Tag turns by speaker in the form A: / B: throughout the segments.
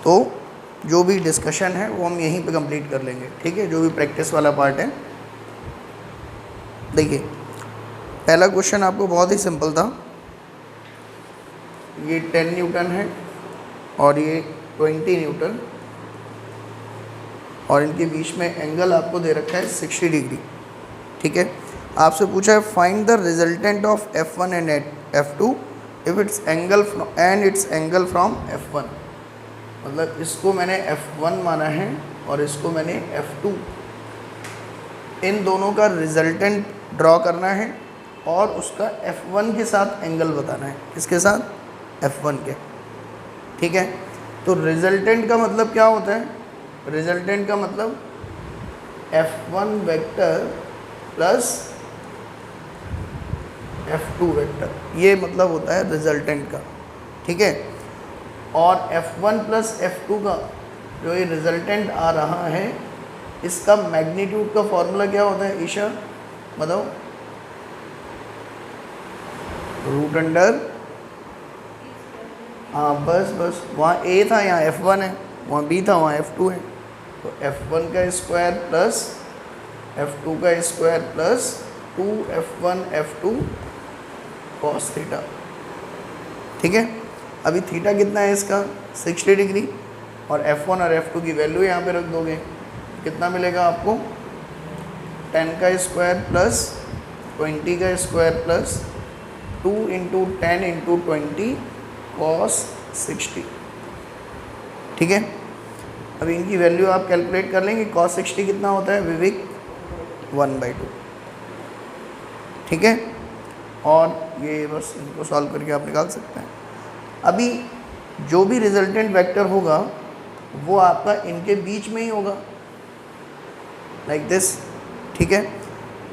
A: तो जो भी डिस्कशन है वो हम यहीं पे कंप्लीट कर लेंगे, ठीक है, जो भी प्रैक्टिस वाला पार्ट है। देखिए पहला क्वेश्चन आपको बहुत ही सिंपल था, ये 10 न्यूटन है और ये 20 न्यूटन, और इनके बीच में एंगल आपको दे रखा है 60 डिग्री, ठीक है। आपसे पूछा है find the resultant of F1 and F2 if it's angle and it's angle from F1। मतलब इसको मैंने F1 माना है और इसको मैंने F2, इन दोनों का रिजल्टेंट ड्रॉ करना है और उसका F1 के साथ एंगल बताना है। किसके साथ? F1 के, ठीक है। तो रिजल्टेंट का मतलब क्या होता है? रिजल्टेंट का मतलब F1 vector plus F2 vector, ये मतलब होता है रिजल्टेंट का, ठीक है। और F1 प्लस F2 का जो ये रिजल्टेंट आ रहा है, इसका मैग्नीट्यूड का फॉर्मूला क्या होता है ईशा, बताओ? रूट अंडर, हाँ बस वहाँ A था, यहाँ F1 है, वहाँ B था, वहाँ F2 है। तो F1 का स्क्वायर प्लस F2 का square plus 2F1 F2 cos theta, ठीक है। अभी थीटा कितना है इसका? 60 डिग्री, और F1 और F2 की वैल्यू यहाँ पे रख दोगे, कितना मिलेगा आपको? 10 का स्क्वायर प्लस 20 का square plus 2 into 10 into 20 cos 60, ठीक है। अभी इनकी वैल्यू आप कैलकुलेट कर लेंगे। कॉस 60 कितना होता है विविक? 1/2, ठीक है। और ये बस इनको सॉल्व करके आप निकाल सकते हैं। अभी जो भी रिजल्टेंट वेक्टर होगा वो आपका इनके बीच में ही होगा, लाइक दिस, ठीक है।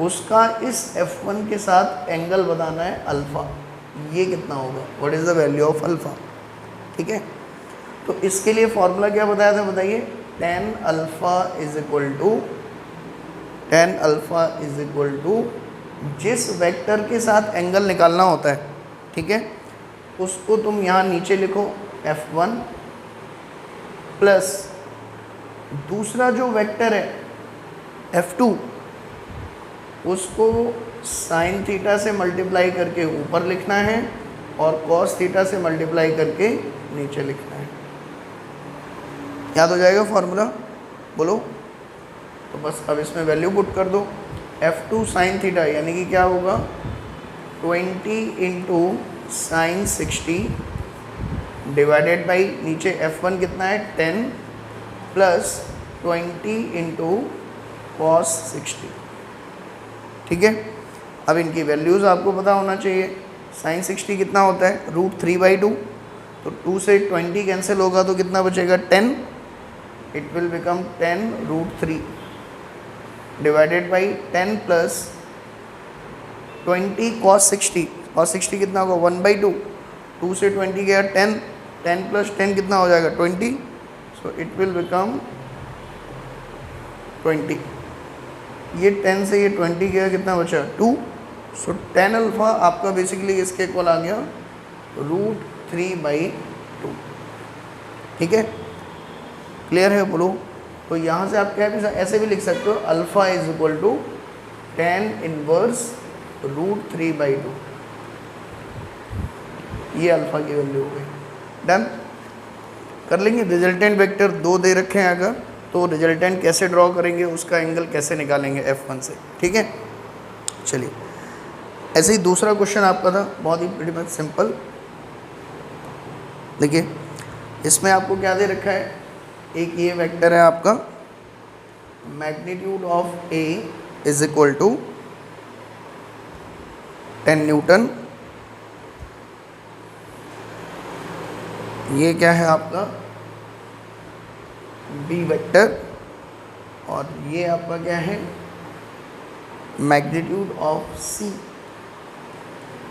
A: उसका इस F1 के साथ एंगल बताना है अल्फ़ा, ये कितना होगा? What is the value of alpha, ठीक है। तो इसके लिए फॉर्मूला क्या बताया था, बताइए? tan alpha is equal to जिस वेक्टर के साथ एंगल निकालना होता है, ठीक है, उसको तुम यहाँ नीचे लिखो F1 प्लस दूसरा जो वेक्टर है F2, उसको साइन थीटा से मल्टीप्लाई करके ऊपर लिखना है और कॉस थीटा से मल्टीप्लाई करके नीचे लिखना है। याद हो जाएगा फॉर्मूला? बोलो। तो बस अब इसमें वैल्यू पुट कर दो। F2 साइन थीटा यानी कि क्या होगा? 20 इंटू साइन 60 डिवाइडेड बाई नीचे F1 कितना है? 10 प्लस 20 इंटू कॉस 60, ठीक है। अब इनकी वैल्यूज़ आपको पता होना चाहिए। साइन 60 कितना होता है? √3/2, तो 2 से 20 कैंसिल होगा तो कितना बचेगा? 10। It will become 10√3 divided by 10 plus 20 cos 60। Cos 60 कितना होगा? 1/2। 2 से 20 गया 10, 10 प्लस 10 कितना हो जाएगा? 20। सो इट विल बिकम 20। ये 10 से ये 20 गया, कितना बचा? 2। सो tan अल्फ़ा आपका बेसिकली इसके इक्वल आ गया √3/2, ठीक है। क्लियर है? बोलो। तो यहाँ से आप क्या ऐसे भी लिख सकते हो, alpha is equal to tan inverse √3/2। ये अल्फ़ा की वैल्यू हो गई। डन कर लेंगे। रिजल्टेंट वेक्टर 2 दे रखे हैं अगर, तो रिजल्टेंट कैसे ड्रॉ करेंगे, उसका एंगल कैसे निकालेंगे F1 से, ठीक है। चलिए ऐसे ही दूसरा क्वेश्चन आपका था, बहुत ही प्रीटी मच सिंपल। देखिए इसमें आपको क्या दे रखा है? एक ये वेक्टर है आपका, magnitude of A is equal to 10 newton. ये क्या है आपका? B वेक्टर, और ये आपका क्या है? Magnitude of C,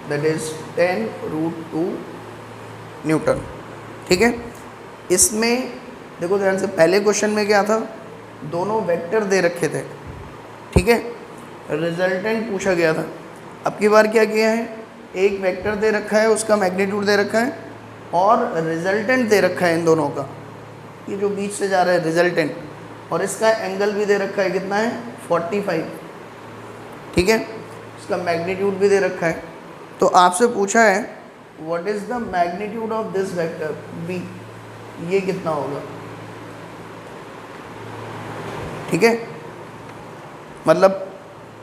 A: that is 10√2 Newton, ठीक है। इसमें देखो ध्यान से, पहले क्वेश्चन में क्या था? दोनों वेक्टर दे रखे थे, ठीक है, रिजल्टेंट पूछा गया था। अब की बार क्या किया है? एक वेक्टर दे रखा है, उसका मैग्नीट्यूड दे रखा है और रिजल्टेंट दे रखा है इन दोनों का, ये जो बीच से जा रहा है रिजल्टेंट, और इसका एंगल भी दे रखा है, कितना है 45, ठीक है। इसका मैग्नीट्यूड भी दे रखा है। तो आपसे पूछा है what is the magnitude of this vector b, ये कितना होगा, ठीक है। मतलब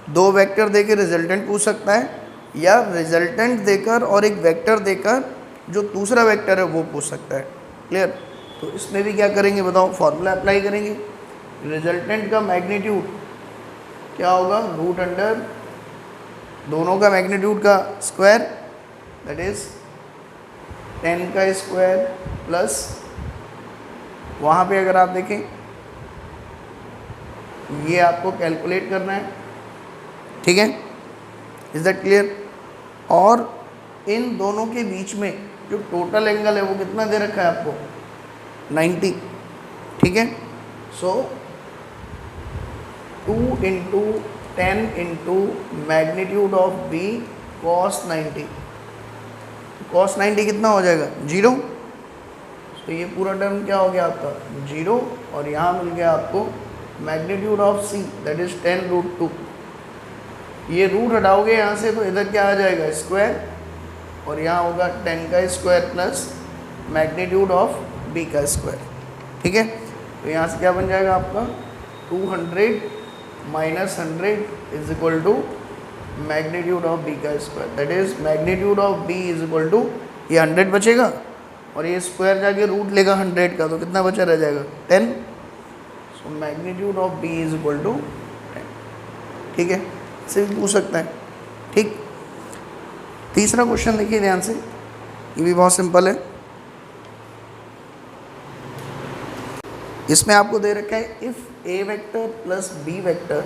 A: दो वेक्टर देकर रिजल्टेंट पूछ सकता है, या रिजल्टेंट देकर और एक वेक्टर देकर जो दूसरा वेक्टर है वो पूछ सकता है। क्लियर। तो इसमें भी क्या करेंगे बताओ, फॉर्मूला अप्लाई करेंगे। रिजल्टेंट का मैग्नीट्यूड क्या होगा, रूट अंडर दोनों का मैग्नीट्यूड का स्क्वायर, दैट इज 10 का स्क्वायर प्लस, वहाँ पे अगर आप देखें ये आपको कैलकुलेट करना है, ठीक है। Is that clear. और इन दोनों के बीच में जो टोटल एंगल है वो कितना दे रखा है आपको, 90, ठीक है। So 2 into 10 into magnitude of b cos 90, cos 90 कितना हो जाएगा 0। तो ये पूरा टर्म क्या हो गया आपका 0, और यहाँ मिल गया आपको magnitude of c, that is 10√2। ये रूट हटाओगे यहाँ से तो इधर क्या आ जाएगा स्क्वायर, और यहाँ होगा 10 का square plus magnitude of b का स्क्वायर, ठीक है। तो यहाँ से क्या बन जाएगा आपका 200 minus 100 is equal to magnitude of b का square, that is magnitude of b is equal to, ये 100 बचेगा और ये स्क्वायर जाके रूट लेगा 100 का, तो कितना बचा रह जाएगा 10। So magnitude of b is equal to 10, ठीक है। इसे भी पूछ सकता है, ठीक। तीसरा क्वेश्चन देखिए ध्यान से, ये भी बहुत सिंपल है। इसमें आपको दे रखा है if a vector plus b vector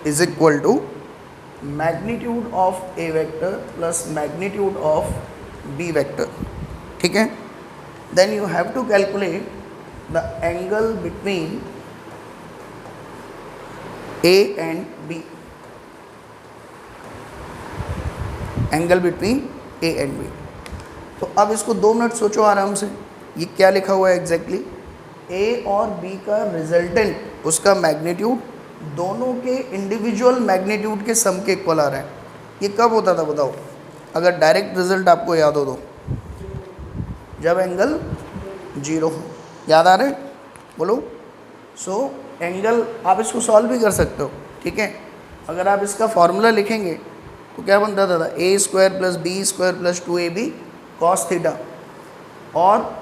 A: is equal to magnitude of a vector plus magnitude of b vector, ठीक है। Then you have to calculate the angle between a and b, angle between a and b। तो अब इसको 2 minute सोचो आराम से, ये क्या लिखा हुआ है एग्जैक्टली, a और b का रिजल्टेंट उसका मैग्नीट्यूड दोनों के इंडिविजुअल मैग्नीट्यूड के सम के इक्वल आ रहा है। ये कब होता था बताओ, अगर डायरेक्ट रिजल्ट आपको याद हो तो, जब एंगल 0 हो, याद आ रहा है बोलो। सो एंगल आप इसको सॉल्व भी कर सकते हो, ठीक है। अगर आप इसका फॉर्मूला लिखेंगे तो क्या बनता था a square plus B square plus 2ab cos theta, और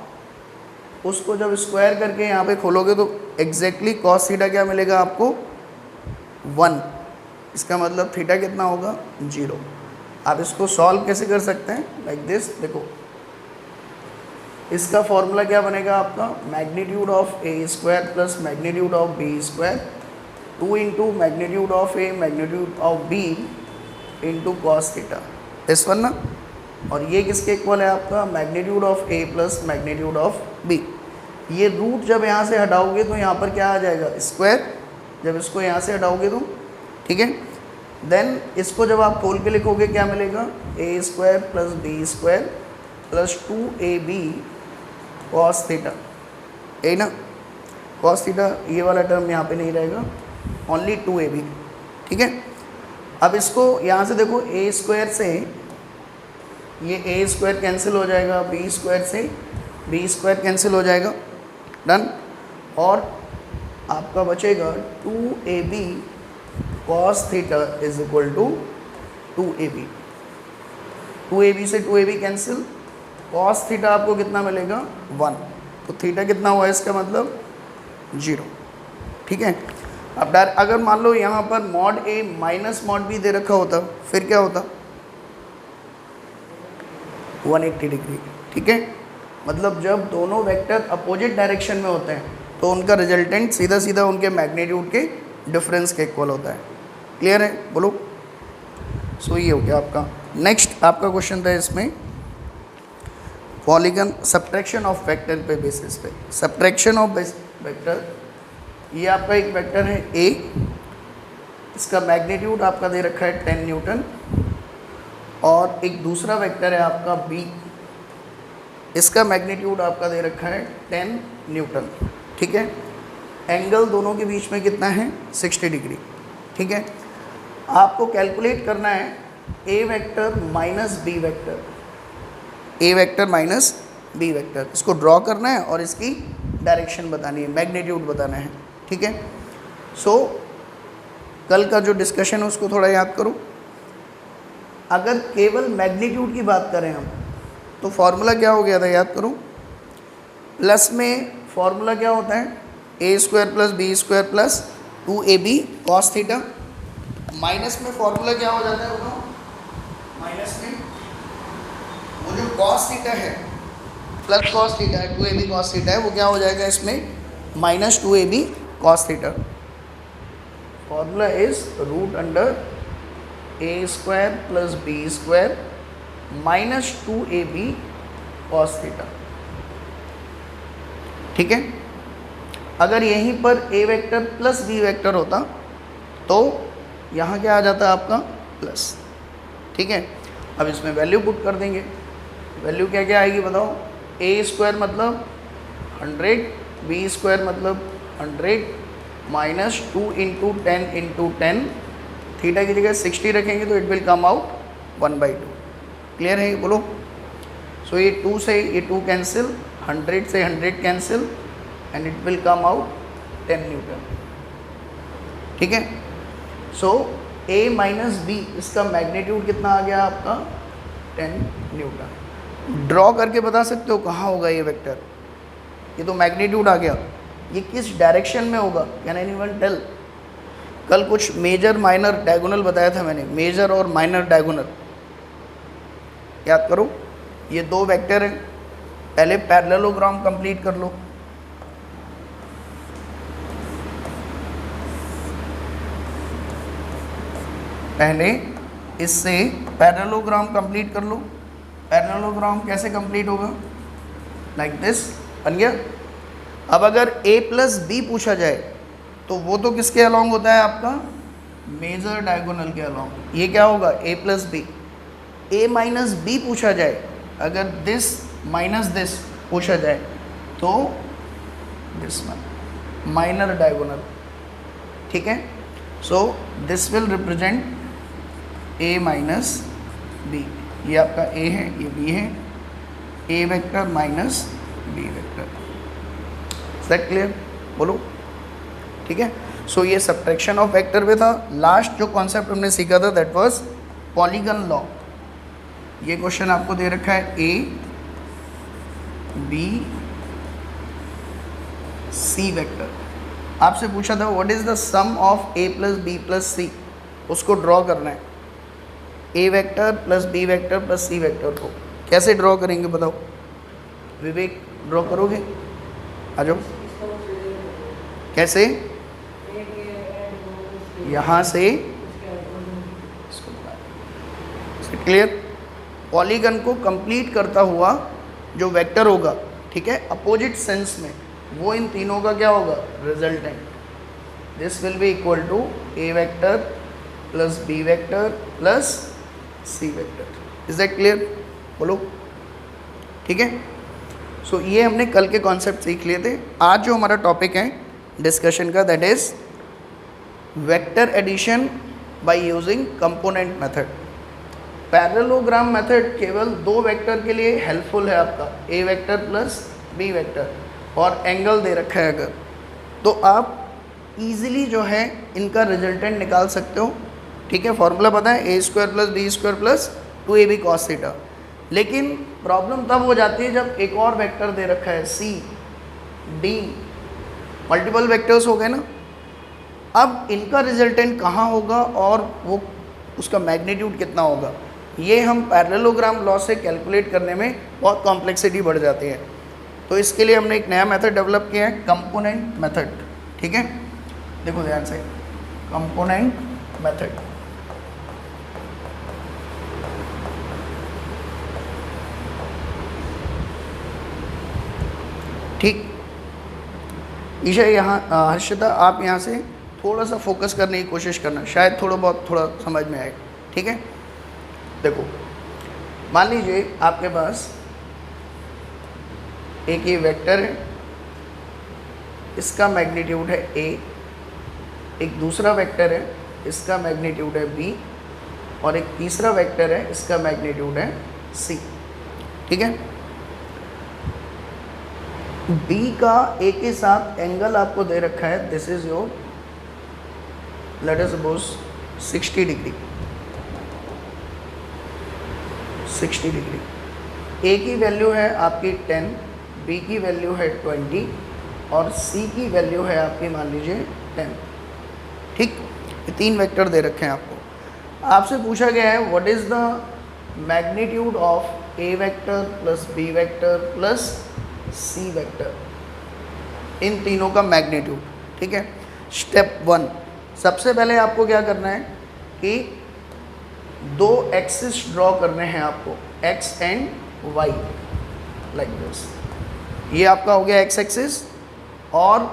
A: उसको जब स्क्वायर करके यहाँ पे खोलोगे तो एग्जैक्टली कॉस थीटा क्या मिलेगा आपको 1, इसका मतलब थीटा कितना होगा 0। आप इसको सॉल्व कैसे कर सकते हैं, लाइक दिस, देखो इसका फॉर्मूला क्या बनेगा आपका, magnitude of a square plus magnitude of b square 2 into magnitude of a magnitude of b into cos theta, इस वन ना। और ये किसके इक्वल है आपका, magnitude of a plus magnitude of b। ये रूट जब यहाँ से हटाओगे तो यहाँ पर क्या आ जाएगा स्क्वायर, जब इसको यहाँ से हटाओगे तो, ठीक है। देन इसको जब आप खोल के लिखोगे क्या मिलेगा, a square plus b square plus 2ab cos theta, यही ना, कॉस थीटा ये वाला टर्म यहाँ पे नहीं रहेगा, ओनली 2ab, ठीक है। अब इसको यहाँ से देखो a स्क्वायर से ये a स्क्वायर कैंसिल हो जाएगा, b स्क्वायर से b स्क्वायर कैंसिल हो जाएगा, डन। और आपका बचेगा 2ab cos theta is equal to 2ab, 2ab से 2ab कैंसिल, कॉस थीटा आपको कितना मिलेगा 1, तो थीटा कितना हुआ इसका मतलब 0, ठीक है। अब डायरेक्ट अगर मान लो यहाँ पर mod a minus mod b दे रखा होता फिर क्या होता 180 डिग्री, ठीक है। मतलब जब दोनों वेक्टर अपोजिट डायरेक्शन में होते हैं तो उनका रिजल्टेंट सीधा सीधा उनके मैग्नीट्यूड के डिफरेंस के इक्वल होता है। क्लियर है बोलो। सो ये हो गया आपका। नेक्स्ट आपका क्वेश्चन था इसमें पॉलीगन सब्ट्रैक्शन ऑफ वेक्टर पे बेसिस पे, सब्ट्रैक्शन ऑफ वेक्टर। ये आपका एक वेक्टर है a, इसका मैग्नीट्यूड आपका दे रखा है 10 न्यूटन, और एक दूसरा वेक्टर है आपका b, इसका मैग्नीट्यूड आपका दे रखा है 10 न्यूटन, ठीक है। एंगल दोनों के बीच में कितना है 60 डिग्री, ठीक है। आपको कैलकुलेट करना है ए वेक्टर माइनस बी वेक्टर, ए वेक्टर माइनस बी वेक्टर, इसको ड्रॉ करना है और इसकी डायरेक्शन बतानी है, मैग्नीट्यूड बताना है, ठीक है। सो कल का जो डिस्कशन है उसको थोड़ा याद करो। अगर केवल मैग्नीट्यूड की बात करें हम तो फॉर्मूला क्या हो गया था, याद करो। प्लस में फॉर्मूला क्या होता है, A square plus B square plus 2ab cos theta. Minus में फॉर्मूला क्या हो जाता है, बताओ। माइनस में वो जो कॉस थीटा है प्लस कॉस थीटा है, 2ab कॉस थीटा है, वो क्या हो जाएगा इसमें minus 2ab cos theta. Formula is root under a square plus B square minus 2ab cos theta, ठीक है। अगर यहीं पर a vector plus b vector होता तो यहाँ क्या आ जाता आपका प्लस, ठीक है। अब इसमें वैल्यू पुट कर देंगे, वैल्यू क्या क्या आएगी बताओ। ए स्क्वायर मतलब 100, बी स्क्वायर मतलब 100 माइनस 2 इंटू 10 इंटू 10, थीटा की जगह 60 रखेंगे तो it will come out 1/2। Clear है ये, बोलो। सो ये 2 से ये 2 कैंसिल, 100 से 100 cancel and it will come out 10 Newton, ठीक है। सो a माइनस बी, इसका मैग्नीट्यूड कितना आ गया आपका 10 न्यूटन। ड्रॉ करके बता सकते हो कहाँ होगा ये वेक्टर, ये तो मैग्नीट्यूड आ गया, ये किस डायरेक्शन में होगा, कैन एनीवन टेल। कल कुछ मेजर माइनर डायगोनल बताया था मैंने, मेजर और माइनर डायगोनल याद करो। ये दो वेक्टर हैं, पहले पैरेललोग्राम कंप्लीट कर लो। पहले इससे पैरेललोग्राम कंप्लीट कर लो। पैरेललोग्राम कैसे कंप्लीट होगा, लाइक दिस, बन गया। अब अगर a प्लस बी पूछा जाए तो वो तो किसके अलॉन्ग होता है आपका, मेजर डायगोनल के अलॉन्ग। ये क्या होगा a plus b. a minus b पूछा जाए, अगर दिस माइनस दिस पूछा जाए तो दिस माइनर डायगोनल, ठीक है। So this will represent a minus b, ये आपका a है, ये b है, a vector minus b vector. Is that clear, बोलो, ठीक है। सो ये सब्ट्रैक्शन ऑफ वेक्टर में था। लास्ट जो कॉन्सेप्ट हमने सीखा था दैट वाज पॉलीगन लॉ। ये क्वेश्चन आपको दे रखा है a b c वेक्टर, आपसे पूछा था what is the sum of a plus B plus C, उसको ड्रॉ करना है। a vector plus b vector plus c vector को कैसे ड्रॉ करेंगे बताओ। विवेक ड्रॉ करोगे, आ जाओ। कैसे, यहाँ से क्लियर। पॉलीगन को कंप्लीट करता हुआ जो वेक्टर होगा, ठीक है, अपोजिट सेंस में, वो इन तीनों का क्या होगा, resultant. This will be equal to a vector plus b vector plus c vector. Is that clear, बोलो, ठीक है। सो ये हमने कल के कॉन्सेप्ट सीख लिए थे। आज जो हमारा टॉपिक है डिस्कशन का that is vector addition by using component method. Parallelogram method केवल दो वेक्टर के लिए हेल्पफुल है आपका, a vector plus b vector, और एंगल दे रखा है अगर, तो आप इजीली जो है इनका रिजल्टेंट निकाल सकते हो, ठीक है। फॉर्मूला पता है, a square plus B square plus 2ab cos theta. लेकिन प्रॉब्लम तब हो जाती है जब एक और वेक्टर दे रखा है c d, मल्टीपल वेक्टर्स हो गए ना। अब इनका रिजल्टेंट कहाँ होगा और वो उसका मैग्नीट्यूड कितना होगा, ये हम पैरेललोग्राम लॉ से कैलकुलेट करने में बहुत कॉम्प्लेक्सिटी बढ़ जाती है। तो इसके लिए हमने एक नया मेथड डेवलप किया है, कंपोनेंट मेथड, ठीक है। देखो ध्यान से, कंपोनेंट मेथड। ठीक, ईशा यहाँ, हर्षिता आप यहाँ से थोड़ा सा फोकस करने की कोशिश करना, शायद थोड़ा समझ में आए, ठीक है। देखो मान लीजिए आपके पास एक ये वेक्टर है, इसका मैग्नीट्यूड है a, एक दूसरा वेक्टर है, इसका मैग्नीट्यूड है b, और एक तीसरा वेक्टर है, इसका मैग्नीट्यूड है c। ठीक है, b का a के साथ एंगल आपको दे रखा है, this is your let us suppose 60 degree, 60 degree. a की वैल्यू है आपकी 10, b की वैल्यू है 20 और c की वैल्यू है आपकी मान लीजिए 10। ठीक, ये तीन वेक्टर दे रखे हैं आपको। आपसे पूछा गया है what is the magnitude of a vector plus b vector plus c vector, इन तीनों का मैग्नीट्यूड। ठीक है, स्टेप 1, सबसे पहले आपको क्या करना है कि दो एक्सिस ड्रॉ करने हैं आपको, x and y, like this. ये आपका हो गया x एक्सिस और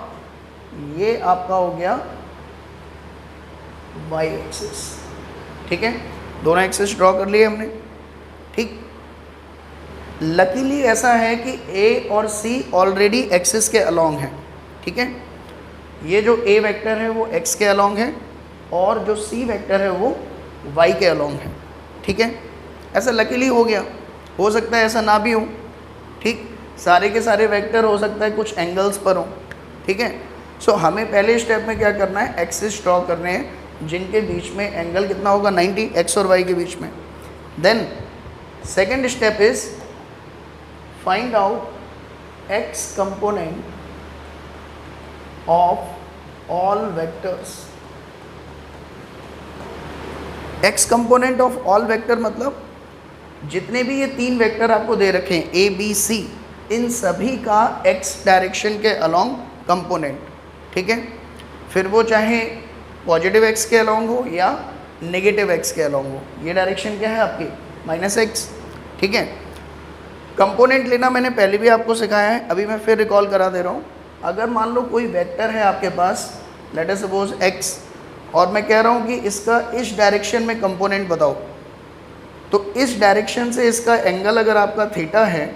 A: ये आपका हो गया y एक्सिस। ठीक है, दोनों एक्सिस ड्रॉ कर लिए हमने। ठीक, लकीली ऐसा है कि a और c ऑलरेडी एक्सिस के अलोंग है। ठीक है, ये जो a वेक्टर है वो x के अलोंग है और जो c वेक्टर है वो y के अलोंग है। ठीक है, ऐसा लकीली हो गया, हो सकता है ऐसा ना भी हो। ठीक, सारे के सारे वेक्टर हो सकता है कुछ एंगल्स पर हो। ठीक है, सो हमें पहले स्टेप में क्या करना है, एक्सिस ड्रॉ करने हैं जिनके बीच में एंगल कितना होगा 90, x और y के बीच में। Then second step is find out x component of all vectors. x component of all vector मतलब जितने भी ये तीन वेक्टर आपको दे रखे हैं a b c, इन सभी का x डायरेक्शन के अलोंग कंपोनेंट। ठीक है, फिर वो चाहे पॉजिटिव x के अलोंग हो या नेगेटिव x के अलोंग हो। ये डायरेक्शन क्या है आपकी -x। ठीक है, कंपोनेंट लेना मैंने पहले भी आपको सिखाया है, अभी मैं फिर रिकॉल करा दे रहा हूँ। अगर मान लो कोई वेक्टर है आपके पास, लेट अस सपोज x, और मैं कह रहा हूँ कि इसका इस डायरेक्शन में कंपोनेंट बताओ, तो इस डायरेक्शन से इसका एंगल अगर आपका थीटा है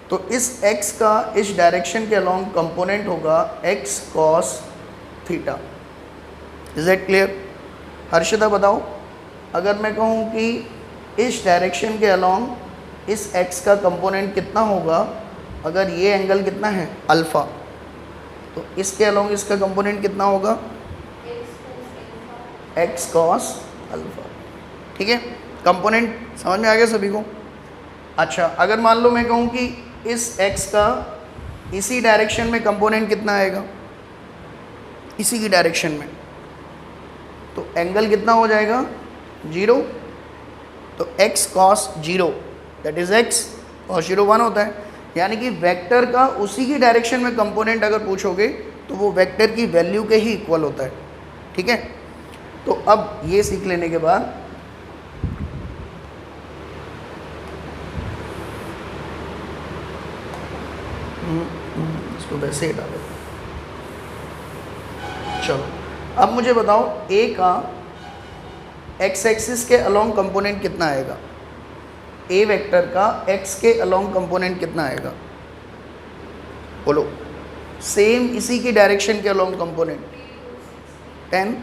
A: तो इस x का इस डायरेक्शन के अलोंग कंपोनेंट होगा x cos theta. Is it clear? Harshita बताओ, अगर मैं कहूँ कि इस डायरेक्शन के अलोंग इस x का कंपोनेंट कितना होगा, अगर ये एंगल कितना है अल्फ़ा, तो इसके अलोंग इसका कंपोनेंट कितना होगा x cos अल्फ़ा। ठीक है, कंपोनेंट समझ में आ गया सभी को? अच्छा, अगर मान लो मैं कहूँ कि इस x का इसी डायरेक्शन में कंपोनेंट कितना आएगा, इसी की डायरेक्शन में, तो एंगल कितना हो जाएगा 0। तो x cos 0 that is x cos 0 1 होता है, यानी कि वेक्टर का उसी की डायरेक्शन में कंपोनेंट अगर पूछोगे तो वो वेक्टर की वैल्यू के ही इक्वल होता है। ठीक है, तो अब ये सीख लेने के बाद इसको वैसे ही डालो। चलो, अब मुझे बताओ a का x एक्सिस के अलोंग कंपोनेंट कितना आएगा, a वेक्टर का x के अलोंग कंपोनेंट कितना आएगा, बोलो। सेम इसी की डायरेक्शन के अलोंग कंपोनेंट 10,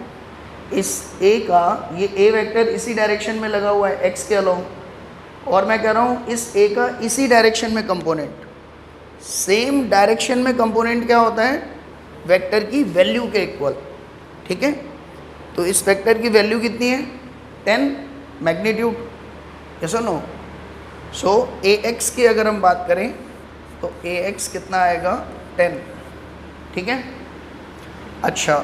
A: इस a का ये a वेक्टर इसी डायरेक्शन में लगा हुआ है x के अलोंग, और मैं कह रहा हूँ इस a का इसी डायरेक्शन में कंपोनेंट। सेम डायरेक्शन में कंपोनेंट क्या होता है, वेक्टर की वैल्यू के इक्वल। ठीक है, तो इस वेक्टर की वैल्यू कितनी है 10 मैग्नीट्यूड, यस और नो? सो ax की अगर हम बात करें तो ax कितना आएगा 10। ठीक है, अच्छा,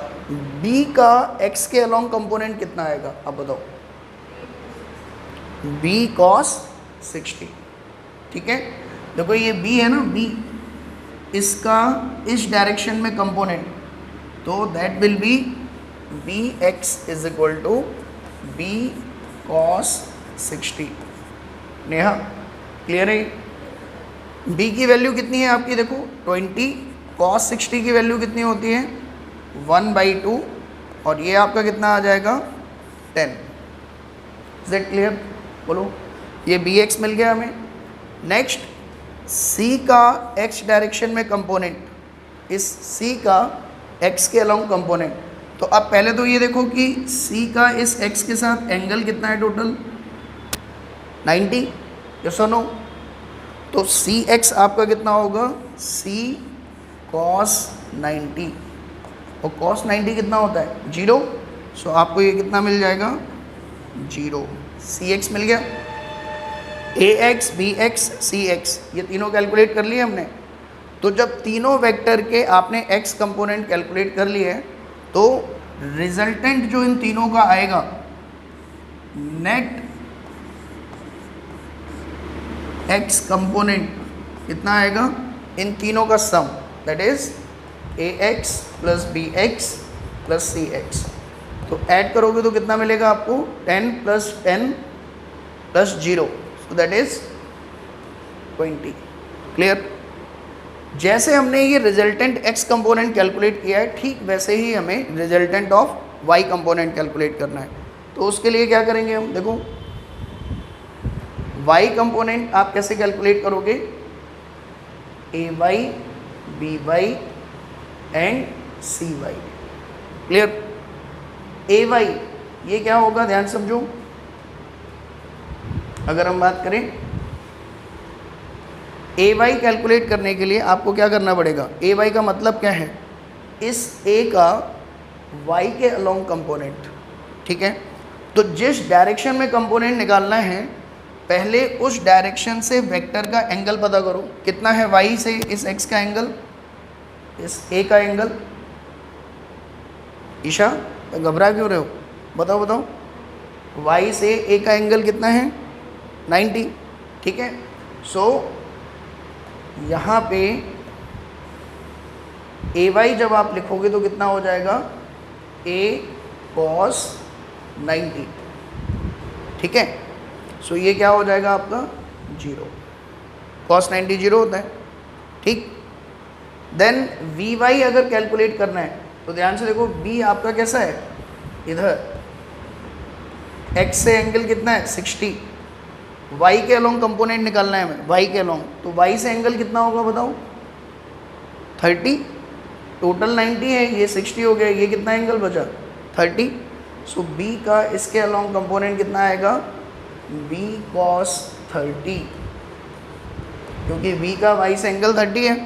A: b का x के अलोंग कंपोनेंट कितना आएगा, अब बताओ। b cos 60। ठीक है, देखो ये b है ना, b, इसका इस डायरेक्शन में कंपोनेंट, तो that will be bx is equal to b cos 60। Neha clear है? b की वैल्यू कितनी है आपकी, देखो 20, cos 60 की वैल्यू कितनी होती है 1/2, और ये आपका कितना आ जाएगा 10। Is that clear? बोलो, ये bx मिल गया हमें। नेक्स्ट सी का एक्स डायरेक्शन में कंपोनेंट, इस सी का एक्स के अलोंग कंपोनेंट, तो अब पहले तो ये देखो कि सी का इस एक्स के साथ एंगल कितना है टोटल 90, यस और नो। तो सी एक्स आपका कितना होगा सी कॉस 90, और कॉस 90 कितना होता है 0, सो आपको ये कितना मिल जाएगा 0, सी एक्स मिल गया। ए एक्स बी एक्स सी एक्स ये तीनों कैलकुलेट कर लिए हमने। तो जब तीनों वेक्टर के आपने एक्स कंपोनेंट कैलकुलेट कर लिए तो रिजल्टेंट जो इन तीनों का आएगा नेट एक्स कंपोनेंट कितना आएगा इन तीनों का sum, that is A X plus B X plus C X. तो ऐड करोगे तो कितना मिलेगा आपको 10 plus 10 plus 0, so that is 20। Clear. जैसे हमने ये रिजल्टेंट एक्स कंपोनेंट कैलकुलेट किया है ठीक वैसे ही हमें resultant of y component calculate करना है। तो उसके लिए क्या करेंगे हम, देखो वाई कंपोनेंट आप कैसे कैलकुलेट करोगे, A Y B Y and C Y. Clear. A Y ये क्या होगा ध्यान समझो, अगर हम बात करें ए वाई कैलकुलेट करने के लिए आपको क्या करना पड़ेगा, ए वाई का मतलब क्या है, इस ए का वाई के अलोंग कंपोनेंट। ठीक है। तो जिस डायरेक्शन में कंपोनेंट निकालना है पहले उस डायरेक्शन से वेक्टर का एंगल पता करो, कितना है वाई से इस एक्स का एंगल, इस ए का एंगल। ईशा घबरा क्यों रहे हो, बताओ बताओ, वाई से ए का एंगल कितना है 90। ठीक है। सो यहाँ पे ए वाई जब आप लिखोगे तो कितना हो जाएगा ए कॉस 90। ठीक है। सो ये क्या हो जाएगा आपका 0, कॉस 90 0 होता है। ठीक। देन वी वाई अगर कैलकुलेट करना है तो ध्यान से देखो, बी आपका कैसा है, इधर एक्स से एंगल कितना है 60, वाई के अलोंग कंपोनेंट निकालना है हमें, वाई के अलोंग, तो वाई से एंगल कितना होगा बताओ 30, टोटल 90 है, ये 60 हो गया, ये कितना एंगल बचा 30। सो बी का इसके अलोंग कंपोनेंट कितना आएगा बी कॉस 30, क्योंकि बी का वाई से एंगल 30 है,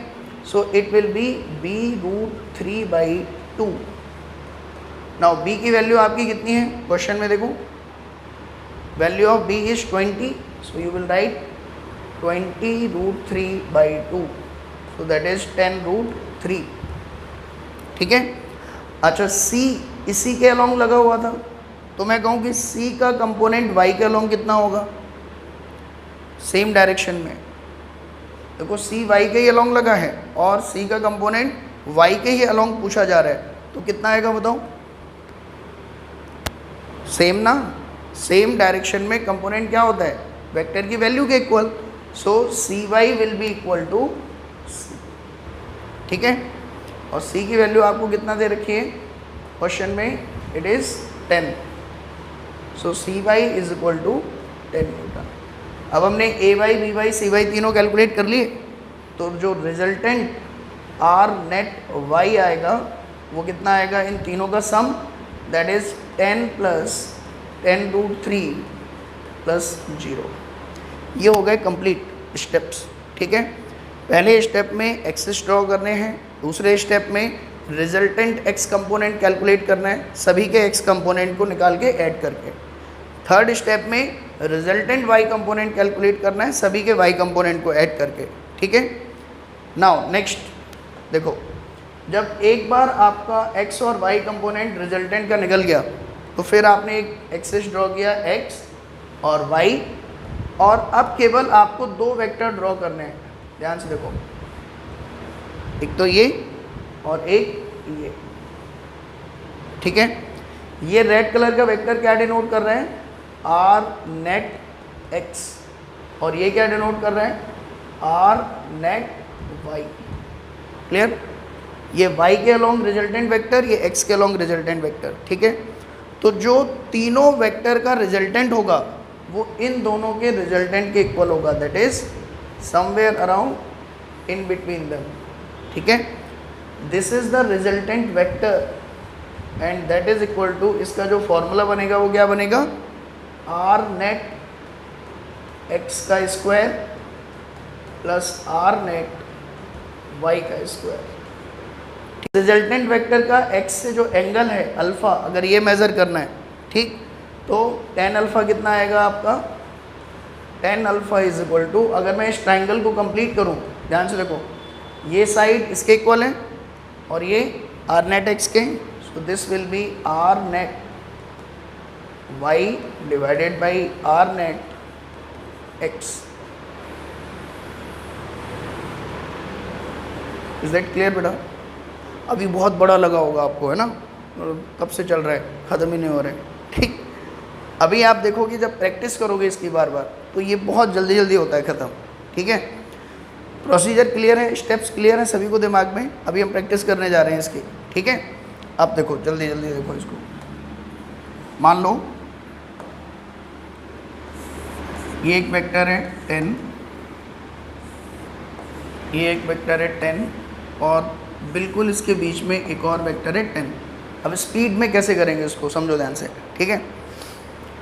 A: so it will be b root 3/2। Now b की वैल्यू आपकी कितनी है क्वेश्चन में देखो, value of b is 20, so you will write 20 root 3/2, so that is 10 root 3। ठीक है। अच्छा C इसी के अलोंग लगा हुआ था, तो मैं कहूँ कि C का कंपोनेंट Y के अलोंग कितना होगा, सेम डायरेक्शन में। देखो C Y के ही अलोंग लगा है और C का कंपोनेंट Y के ही अलोंग पूछा जा रहा है, तो कितना आएगा बताओ, सेम ना, सेम डायरेक्शन में कंपोनेंट क्या होता है वेक्टर की वैल्यू के equal, so C Y will be equal to C. ठीक है। और सी की वैल्यू आपको कितना दे रखी है क्वेश्चन में, it is 10, so C Y is equal to 10 newton. अब हमने A Y B Y C Y तीनों कैलकुलेट कर लिए, तो जो रिजल्टेंट आर नेट वाई आएगा वो कितना आएगा इन तीनों का sum, that is 10 plus 10 root 3 plus 0। ये हो गए कंप्लीट स्टेप्स। ठीक है। पहले स्टेप में एक्सिस ड्रॉ करने हैं, दूसरे स्टेप में रिजल्टेंट एक्स कंपोनेंट कैलकुलेट करना है सभी के एक्स कंपोनेंट को निकाल के ऐड करके, थर्ड स्टेप में रिजल्टेंट वाई कंपोनेंट कैलकुलेट करना है सभी के वाई कंपोनेंट को ऐड करके। ठीक है। नाउ नेक्स्ट देखो, जब एक बार आपका एक्स और वाई कंपोनेंट रिजल्टेंट का निकल गया तो फिर आपने एक एक्सिस ड्रॉ किया एक्स और वाई, और अब केवल आपको दो वेक्टर ड्रॉ करने हैं। ध्यान से देखो, एक तो ये और एक ये। ठीक है। ये रेड कलर का वेक्टर क्या डिनोट कर रहे हैं, आर नेट एक्स, और ये क्या डिनोट कर रहे हैं, आर नेट वाई। क्लियर। ये वाई के अलोंग रिजल्टेंट वेक्टर, ये एक्स के अलोंग रिजल्टेंट वेक्टर। ठीक है। तो जो तीनों वेक्टर का रिजल्टेंट होगा वो इन दोनों के रिजल्टेंट के इक्वल होगा, that is somewhere around in between them, ठीक है। This is the resultant vector and that is equal to, इसका जो फॉर्मूला बनेगा वो क्या बनेगा, आर नेट एक्स का square plus R net y का स्क्वायर। रिजल्टेंट वेक्टर का एक्स से जो एंगल है अल्फ़ा, अगर ये मेज़र करना है, ठीक, तो टेन अल्फ़ा कितना आएगा आपका, tan alpha is equal to, अगर मैं इस ट्राइंगल को कंप्लीट करूं, ध्यान से देखो, ये साइड इसके इक्वल है और ये आर नेट एक्स के, so this will be R net y divided by R net x. Is that clear बेटा? अभी बहुत बड़ा लगा होगा आपको, है ना, कब से चल रहा है, ख़त्म ही नहीं हो रहा है, ठीक। अभी आप देखोगे जब प्रैक्टिस करोगे इसकी बार बार, तो ये बहुत जल्दी जल्दी होता है ख़त्म, ठीक है। प्रोसीजर क्लियर है, स्टेप्स क्लियर हैं सभी को दिमाग में। अभी हम प्रैक्टिस करने जा रहे हैं इसकी, ठीक है। अब देखो जल्दी जल्दी देखो इसको। मान लो ये एक वेक्टर है 10, ये एक वेक्टर है 10 और बिल्कुल इसके बीच में एक और वेक्टर है 10। अब स्पीड में कैसे करेंगे इसको समझो ध्यान से, ठीक है।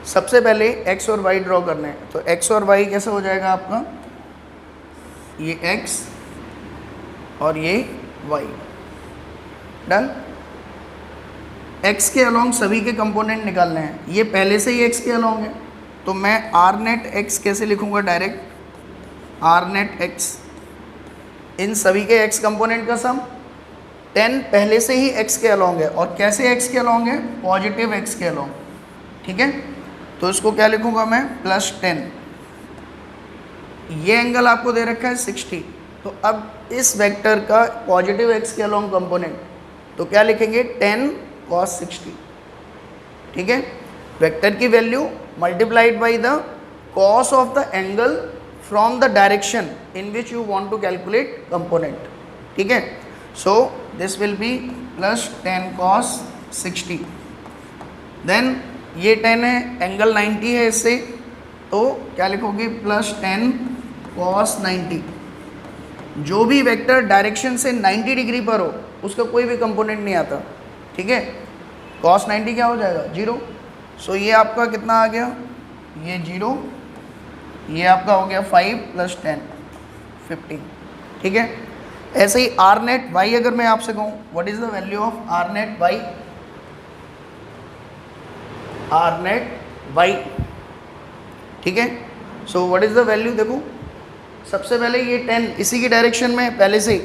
A: सबसे पहले x और y ड्रॉ करने हैं, तो x और y कैसे हो जाएगा आपका, ये x और ये y, डन। x के अलोंग सभी के कंपोनेंट निकालने हैं, ये पहले से ही x के अलोंग है, तो मैं r नेट x कैसे लिखूंगा, डायरेक्ट r नेट x, इन सभी के x कंपोनेंट का सम, 10 पहले से ही x के अलोंग है, और कैसे x के अलोंग है, पॉजिटिव x के अलोंग, ठीक है। तो इसको क्या लिखूंगा मैं, प्लस 10, ये एंगल आपको दे रखा है 60, तो अब इस वेक्टर का पॉजिटिव x के अलोंग कंपोनेंट, तो क्या लिखेंगे, 10 cos 60, ठीक है। वेक्टर की value multiplied by the cos of the angle from the direction in which you want to calculate component, ठीक है। So this will be plus 10 cos 60, देन ये 10 है, एंगल 90 है इससे, तो क्या लिखोगे, प्लस 10 cos 90। जो भी वेक्टर डायरेक्शन से 90 डिग्री पर हो उसका कोई भी कंपोनेंट नहीं आता, ठीक है। cos 90 क्या हो जाएगा, 0। सो ये आपका कितना आ गया, ये 0, ये आपका हो गया 5 प्लस 10 15, ठीक है। ऐसे ही आर नेट वाई, अगर मैं आपसे कहूँ what is the value of R net y, R net y, ठीक है। So what is the value, देखो सबसे पहले ये 10 इसी की डायरेक्शन में है पहले से ही,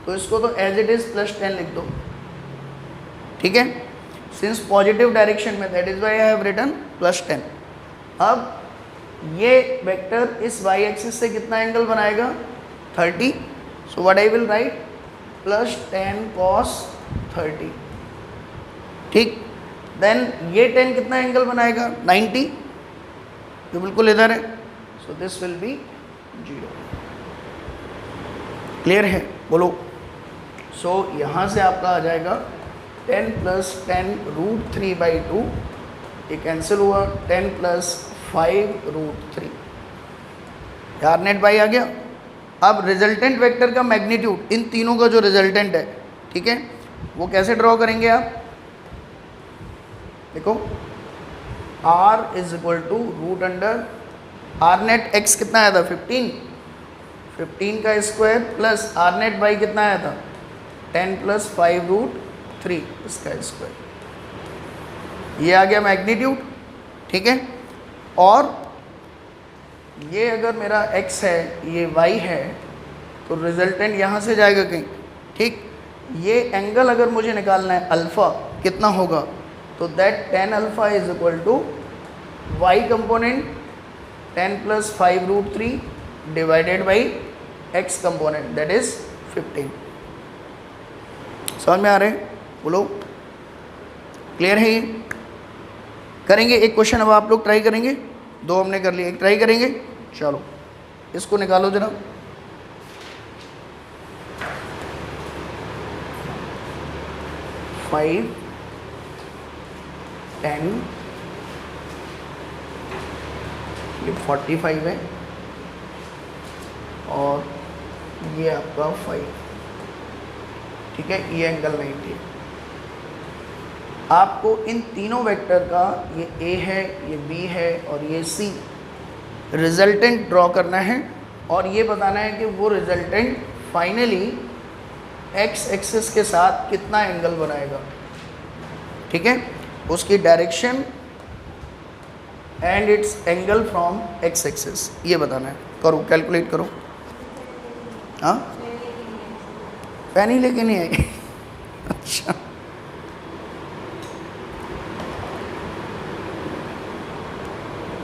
A: तो इसको तो एज इट इज प्लस 10 लिख दो, ठीक है, सिंस पॉजिटिव डायरेक्शन में, that is why I have written plus 10। अब ये वेक्टर इस वाई एक्सिस से कितना एंगल बनाएगा, 30, so what I will right, plus 10 cos 30, ठीक। देन ये 10 कितना एंगल बनाएगा, 90, जो बिल्कुल इधर है, so this will B 0। Clear है, बोलो। सो यहाँ से आपका आ जाएगा 10 प्लस 10 √3/2, ये कैंसिल हुआ, 10 प्लस 5 √3, यार नेट बाई आ गया। अब रिजल्टेंट वेक्टर का मैग्नीट्यूड, इन तीनों का जो रिजल्टेंट है, ठीक है, वो कैसे ड्रॉ करेंगे आप, देखो r is equal to root under R net x कितना आया था, 15 का square plus R net by कितना आया था, 10 प्लस 5 √3 इसका स्क्वायर, ये आ गया मैग्नीट्यूड, ठीक है। और ये अगर मेरा x है, ये y है, तो रिजल्टेंट यहाँ से जाएगा कहीं, ठीक। ये एंगल अगर मुझे निकालना है अल्फ़ा कितना होगा, तो that 10 alpha is equal to y component 10 plus 5 √3 divided by x component that is 15। समझ में आ रहे हैं, बोलो, क्लियर है ये। करेंगे एक क्वेश्चन, अब आप लोग ट्राई करेंगे, 2 हमने कर लिए, एक ट्राई करेंगे, चलो इसको निकालो जरा। फाइव 10, ये 45 है, और ये आपका 5, ठीक है, ये एंगल 90 है। आपको इन तीनों वेक्टर का, ये ए है, ये बी है और ये सी, रिजल्टेंट ड्रॉ करना है और ये बताना है कि वो रिजल्टेंट फाइनली एक्स एक्सिस के साथ कितना एंगल बनाएगा, ठीक है, उसकी direction and it's angle from x axis, ये बताना है। करो, कैलकुलेट करो। हाँ, पेन ही लेके नहीं आई अच्छा,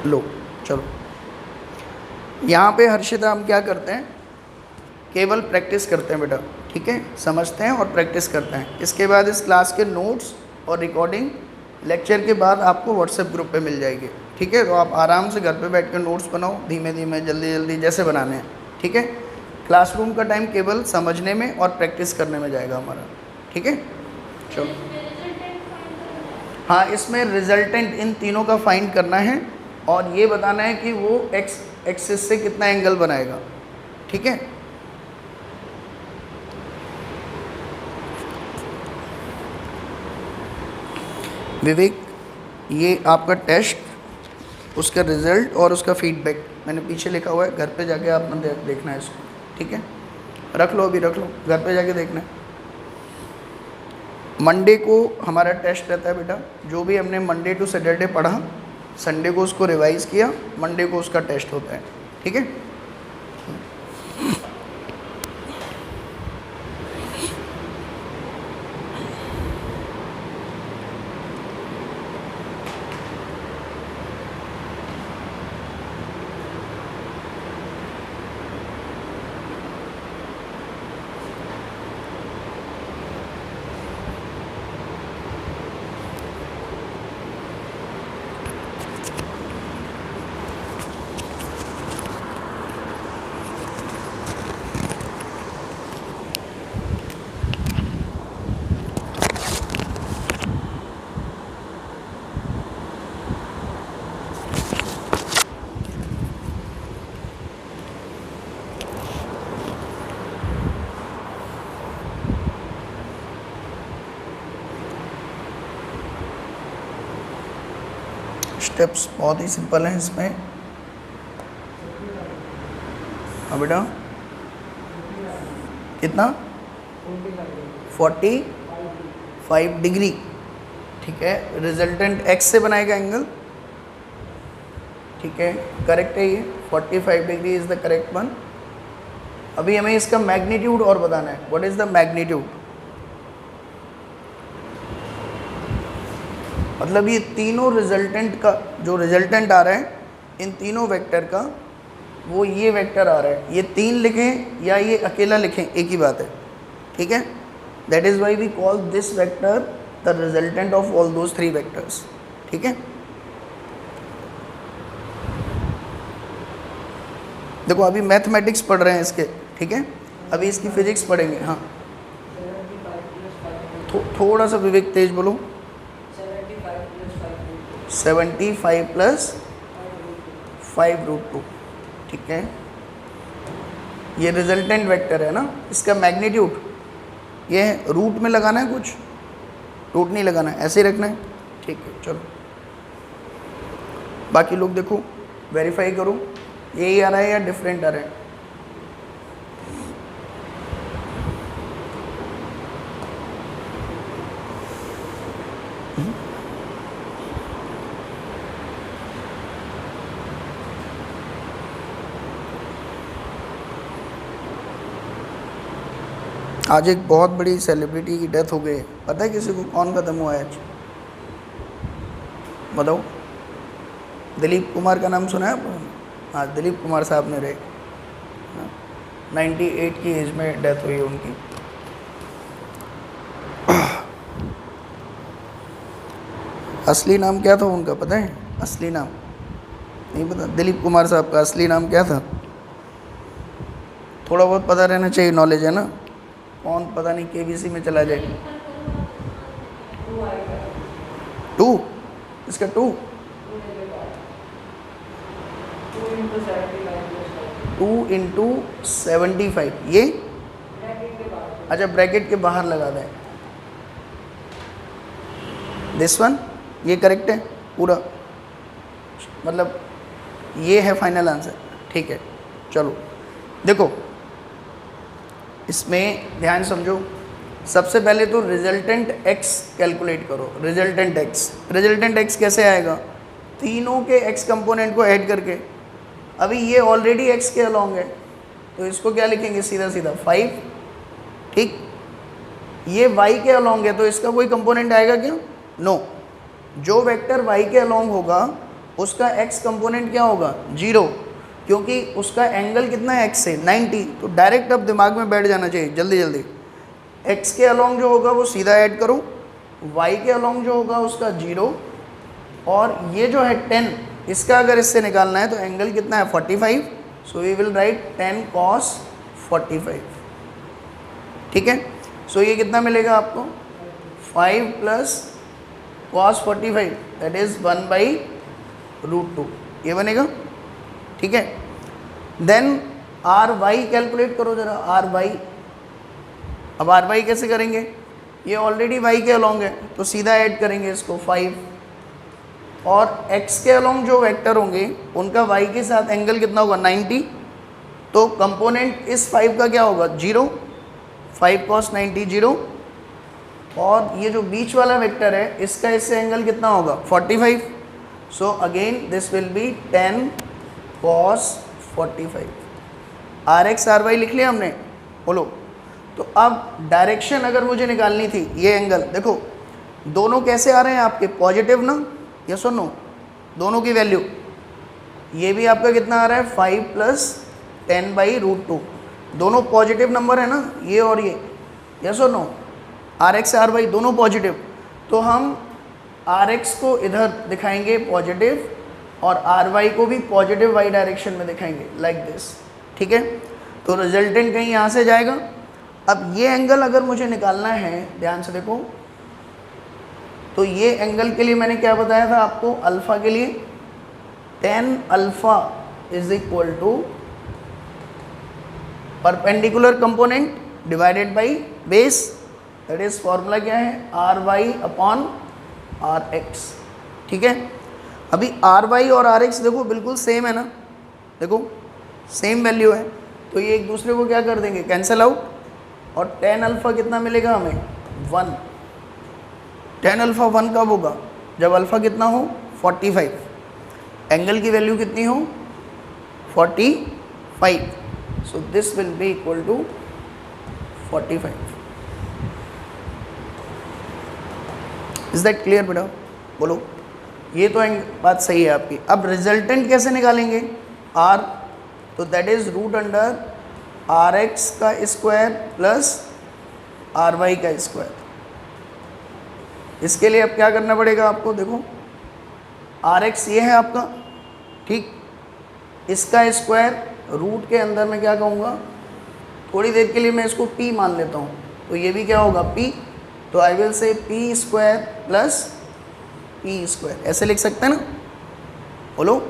A: लो चलो। यहाँ पे हर्षिता हम क्या करते हैं, केवल प्रैक्टिस करते हैं बेटा, ठीक है, समझते हैं और प्रैक्टिस करते हैं। इसके बाद इस क्लास के नोट्स और रिकॉर्डिंग लेक्चर के बाद आपको व्हाट्सएप ग्रुप पे मिल जाएगी, ठीक है। तो आप आराम से घर पे बैठ कर नोट्स बनाओ, धीमे धीमे, जल्दी जल्दी, जैसे बनाने हैं, ठीक है। क्लासरूम का टाइम केवल समझने में और प्रैक्टिस करने में जाएगा हमारा, ठीक है। चलो, हाँ, इसमें रिजल्टेंट इन तीनों का फाइंड करना है और ये बताना है कि वो एक्स एक्सिस से कितना एंगल बनाएगा, ठीक है। विवेक, ये आपका टेस्ट, उसका रिज़ल्ट और उसका फीडबैक मैंने पीछे लिखा हुआ है, घर पे जाके आपने देखना है इसको, ठीक है। रख लो, अभी रख लो, घर पे जाके देखना है। मंडे को हमारा टेस्ट रहता है बेटा, जो भी हमने मंडे टू सैटरडे पढ़ा, संडे को उसको रिवाइज़ किया, मंडे को उसका टेस्ट होता है, ठीक है। स्टेप्स बहुत ही सिंपल हैं इसमें। हाँ बेटा, कितना, 45 डिग्री, ठीक है। रिजल्टेंट एक्स से बनाएगा एंगल, ठीक है, करेक्ट है ये, 45 degree is the correct one. अभी हमें इसका मैग्नीट्यूड और बताना है, व्हाट इज द मैग्नीट्यूड, मतलब ये तीनों रिजल्टेंट का, जो रिजल्टेंट आ रहा है इन तीनों वेक्टर का, वो ये वेक्टर आ रहा है, ये तीन लिखें या ये अकेला लिखें, एक ही बात है, ठीक है। That is why we call this vector the resultant of all those 3 vectors, ठीक है। देखो, अभी मैथमेटिक्स पढ़ रहे हैं इसके, ठीक है, अभी इसकी फिजिक्स पढ़ेंगे। हाँ, थोड़ा सा विवेक तेज बोलो। 75 प्लस 5√2, ठीक है। ये रिजल्टेंट वेक्टर है ना, इसका मैग्नीट्यूड ये है, रूट में लगाना है, कुछ रूट नहीं लगाना है, ऐसे ही रखना है, ठीक है। चलो, बाकी लोग देखो, वेरीफाई करो, यही आ रहा है या डिफरेंट आ रहा है। आज एक बहुत बड़ी सेलिब्रिटी की डेथ हो गई, पता है किसी को, कौन ख़त्म हुआ है आज, बताओ। दिलीप कुमार का नाम सुना है आपने? हाँ, दिलीप कुमार साहब ने रहे, 98 की एज में डेथ हुई उनकी। असली नाम क्या था उनका, पता है? असली नाम नहीं पता? दिलीप कुमार साहब का असली नाम क्या था? थोड़ा बहुत पता रहना चाहिए, नॉलेज है ना। कौन पता नहीं केबीसी में चला जाए। 2, इसका 2, 2 इंटू 75, ये अच्छा ब्रैकेट के बाहर लगा दें, दिस वन, ये करेक्ट है पूरा, मतलब ये है फाइनल आंसर। ठीक है, चलो देखो इसमें ध्यान समझो। सबसे पहले तो रिजल्टेंट x कैलकुलेट करो। रिजल्टेंट x कैसे आएगा? तीनों के x कंपोनेंट को ऐड करके। अभी ये ऑलरेडी x के अलोंग है तो इसको क्या लिखेंगे? सीधा सीधा 5। ठीक, ये y के अलोंग है तो इसका कोई कंपोनेंट आएगा क्या? नो। जो वेक्टर y के अलोंग होगा उसका x कंपोनेंट क्या होगा? 0, क्योंकि उसका एंगल कितना है x से? 90। तो डायरेक्ट अब दिमाग में बैठ जाना चाहिए जल्दी जल्दी। x के अलोंग जो होगा वो सीधा ऐड करो, y के अलोंग जो होगा उसका 0, और ये जो है 10, इसका अगर इससे निकालना है तो एंगल कितना है? 45। So we will write 10 cos 45। ठीक है, सो ये कितना मिलेगा आपको? 5 प्लस cos 45 दैट इज 1/√2, ये बनेगा। ठीक है, देन आर वाई कैलकुलेट करो जरा, आर वाई। अब आर वाई कैसे करेंगे? ये ऑलरेडी वाई के अलोंग है तो सीधा ऐड करेंगे इसको 5, और x के अलोंग जो वेक्टर होंगे उनका y के साथ एंगल कितना होगा? 90। तो कंपोनेंट इस 5 का क्या होगा? 0। 5 cos 90 0, और ये जो बीच वाला वेक्टर है इसका इससे एंगल कितना होगा? 45। So again this will be 10 cos 45। R X R Y लिख लिया हमने, बोलो। तो अब डायरेक्शन अगर मुझे निकालनी थी, ये एंगल देखो दोनों कैसे आ रहे हैं आपके? पॉजिटिव ना, यस और नो? दोनों की वैल्यू, ये भी आपका कितना आ रहा है? 5 प्लस 10/√2, दोनों पॉजिटिव नंबर है ना, ये और ये, यस और no? R X R Y दोनों पॉजिटिव, तो हम आर एक्स को इधर दिखाएंगे पॉजिटिव और आर वाई को भी पॉजिटिव वाई डायरेक्शन में दिखाएंगे, लाइक दिस। ठीक है, तो रिजल्टेंट कहीं यहाँ से जाएगा। अब ये एंगल अगर मुझे निकालना है, ध्यान से देखो, तो ये एंगल के लिए मैंने क्या बताया था आपको? अल्फ़ा के लिए tan alpha is equal to perpendicular component divided by base, that is formula क्या है? R Y upon R X. ठीक है, अभी आर वाई और आर एक्स देखो बिल्कुल सेम है ना, देखो सेम वैल्यू है, तो ये एक दूसरे को क्या कर देंगे? Cancel out. और tan अल्फ़ा कितना मिलेगा हमें? 1। tan अल्फ़ा 1 कब होगा? जब अल्फ़ा कितना हो? 45। एंगल की वैल्यू कितनी हो? 45। So this will be equal to 45। Is that clear बेटा? बोलो। ये तो बात सही है आपकी। अब रिजल्टेंट कैसे निकालेंगे? आर, तो that is root under R X का स्क्वायर प्लस आर वाई का स्क्वायर। इसके लिए अब क्या करना पड़ेगा आपको? देखो आर एक्स ये है आपका, ठीक, इसका स्क्वायर रूट के अंदर मैं क्या कहूँगा? थोड़ी देर के लिए मैं इसको p मान लेता हूँ, तो ये भी क्या होगा? p। तो I will say p square plus p square, ऐसे लिख सकते हैं ना, बोलो।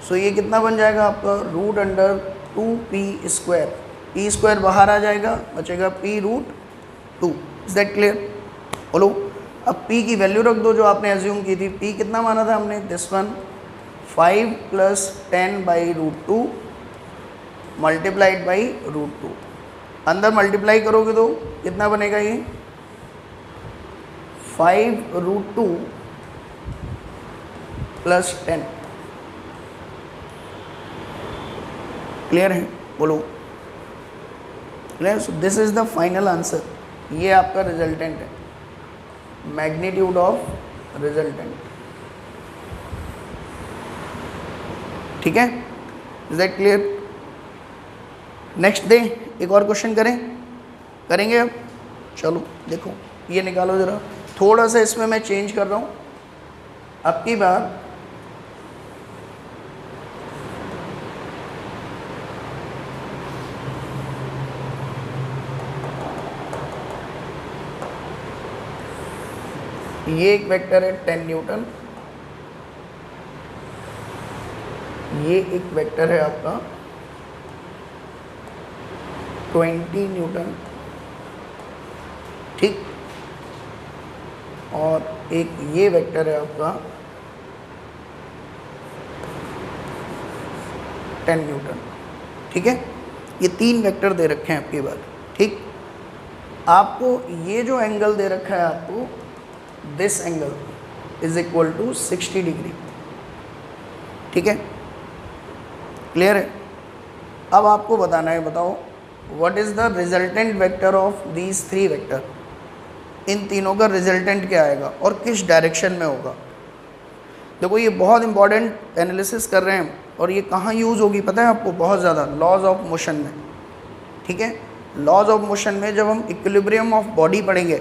A: सो ये कितना बन जाएगा आपका? Root under 2p square, p square बाहर आ जाएगा, बचेगा p√2। Is that clear? बोलो। अब p की वैल्यू रख दो जो आपने एज्यूम की थी। p कितना माना था हमने? This one, 5 plus 10/√2 multiplied by √2। अंदर मल्टीप्लाई करोगे तो कितना बनेगा? ये 5√2 प्लस 10। क्लियर है? बोलो। Clear? So this is the final answer. ये आपका रिजल्टेंट है, मैग्नीट्यूड ऑफ रिजल्टेंट। ठीक है, is that clear? Next day एक और क्वेश्चन करेंगे अब। चलो देखो ये निकालो ज़रा, थोड़ा सा इसमें मैं चेंज कर रहा हूँ। अब की बार ये एक वेक्टर है 10 न्यूटन, ये एक वेक्टर है आपका 20 न्यूटन, ठीक। और एक ये वेक्टर है आपका 10 न्यूटन, ठीक है। ये 3 वेक्टर दे रखे हैं आपकी बात, ठीक। आपको ये जो एंगल दे रखा है आपको, this angle is equal to 60 degree, ठीक है, क्लियर है। अब आपको बताना है, बताओ what is the resultant vector of these 3 vector, इन तीनों का रिजल्टेंट क्या आएगा और किस डायरेक्शन में होगा। देखो ये बहुत इंपॉर्टेंट एनालिसिस कर रहे हैं, और ये कहाँ यूज़ होगी पता है आपको, बहुत ज़्यादा लॉज ऑफ मोशन में, ठीक है। लॉज ऑफ मोशन में जब हम इक्विलिब्रियम ऑफ बॉडी पढ़ेंगे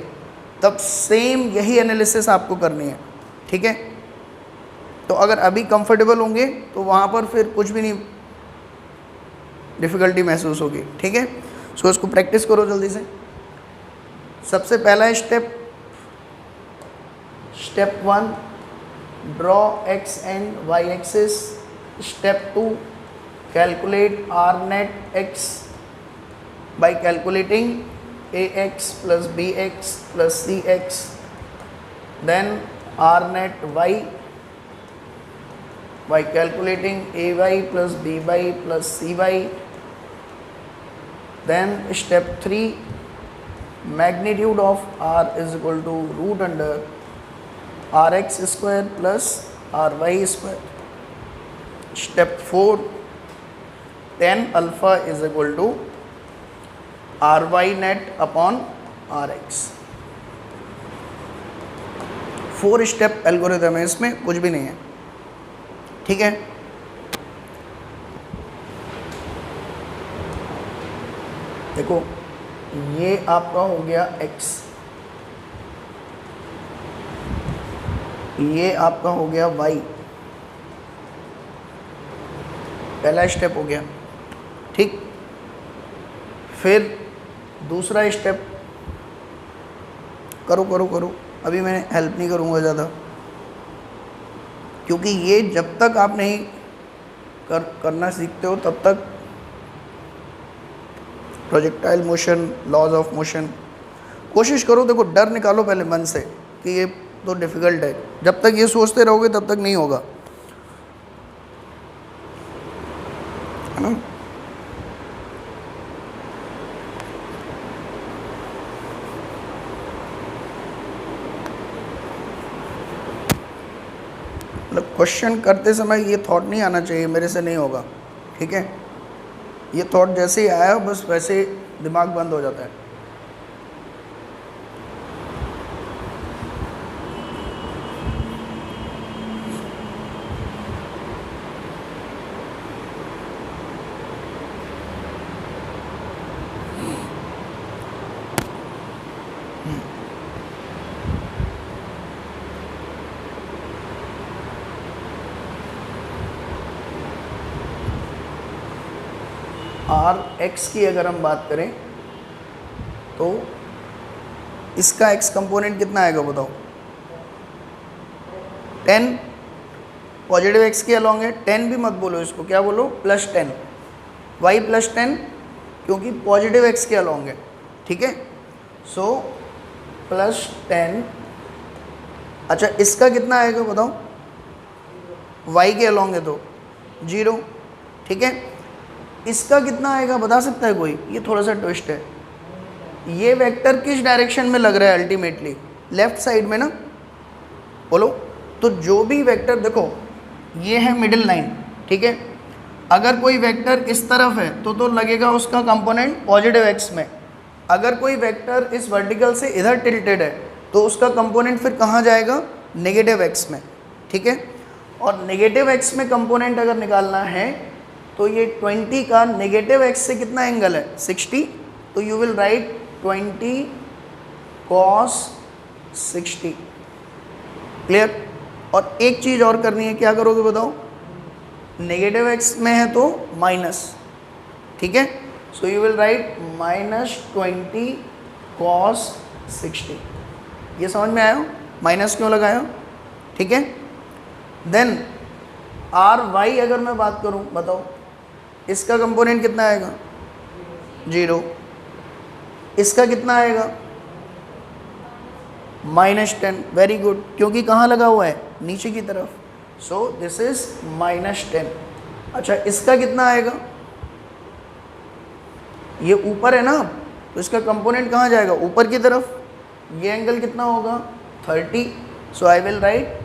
A: तब सेम यही एनालिसिस आपको करनी है, ठीक है। तो अगर अभी कंफर्टेबल होंगे तो वहाँ पर फिर कुछ भी नहीं डिफ़िकल्टी महसूस होगी, ठीक है। सो इसको प्रैक्टिस करो जल्दी से। सबसे पहला step 1, draw x and y axis. Step 2, calculate r net x by calculating ax plus bx plus cx, then r net y by calculating ay plus by plus cy. Then step 3, magnitude of r is equal to root under rx square plus ry square. Step 4, tan alpha is equal to ry net upon rx। 4 step algorithm है, इसमें कुछ भी नहीं है, ठीक है। देखो ये आपका हो गया x, ये आपका हो गया y, पहला स्टेप हो गया, ठीक। फिर दूसरा स्टेप करो करो करो, अभी मैं हेल्प नहीं करूँगा ज़्यादा, क्योंकि ये जब तक आप नहीं करना सीखते हो तब तक projectile motion, laws of motion, कोशिश करो। देखो डर निकालो पहले मन से कि ये तो डिफ़िकल्ट है, जब तक ये सोचते रहोगे तब तक नहीं होगा, है ना। मतलब क्वेश्चन करते समय ये थॉट नहीं आना चाहिए मेरे से नहीं होगा, ठीक है। ये थॉट जैसे ही आया बस वैसे दिमाग बंद हो जाता है। आर एक्स की अगर हम बात करें तो इसका एक्स कंपोनेंट कितना आएगा बताओ, 10 पॉजिटिव एक्स के अलॉन्ग है, 10 भी मत बोलो इसको, क्या बोलो +10, वाई +10 क्योंकि पॉजिटिव एक्स के अलॉन्ग है, ठीक है। सो +10, अच्छा इसका कितना आएगा बताओ, वाई के अलॉन्ग है तो 0, ठीक है। इसका कितना आएगा बता सकता है कोई, ये थोड़ा सा ट्विस्ट है। ये वेक्टर किस डायरेक्शन में लग रहा है अल्टीमेटली, लेफ्ट साइड में ना, बोलो। तो जो भी वेक्टर देखो ये है मिडिल लाइन, ठीक है। अगर कोई वेक्टर इस तरफ है तो लगेगा उसका कंपोनेंट पॉजिटिव एक्स में, अगर कोई वेक्टर इस वर्टिकल से इधर टिल्टेड है तो उसका कंपोनेंट फिर कहाँ जाएगा, नेगेटिव एक्स में, ठीक है। और नेगेटिव एक्स में कंपोनेंट अगर निकालना है तो ये 20 का नेगेटिव एक्स से कितना एंगल है 60, तो you will write 20 cos 60, clear. और एक चीज़ और करनी है, क्या करोगे बताओ, नेगेटिव एक्स में है तो माइनस, ठीक है। So you will write -20 cos 60। ये समझ में आया, माइनस क्यों लगाया, ठीक है। देन आर वाई अगर मैं बात करूं बताओ, इसका कंपोनेंट कितना आएगा 0, इसका कितना आएगा -10, वेरी गुड, क्योंकि कहाँ लगा हुआ है, नीचे की तरफ, सो दिस इज -10। अच्छा इसका कितना आएगा, ये ऊपर है ना, तो इसका कंपोनेंट कहाँ जाएगा, ऊपर की तरफ, ये एंगल कितना होगा 30, so I will write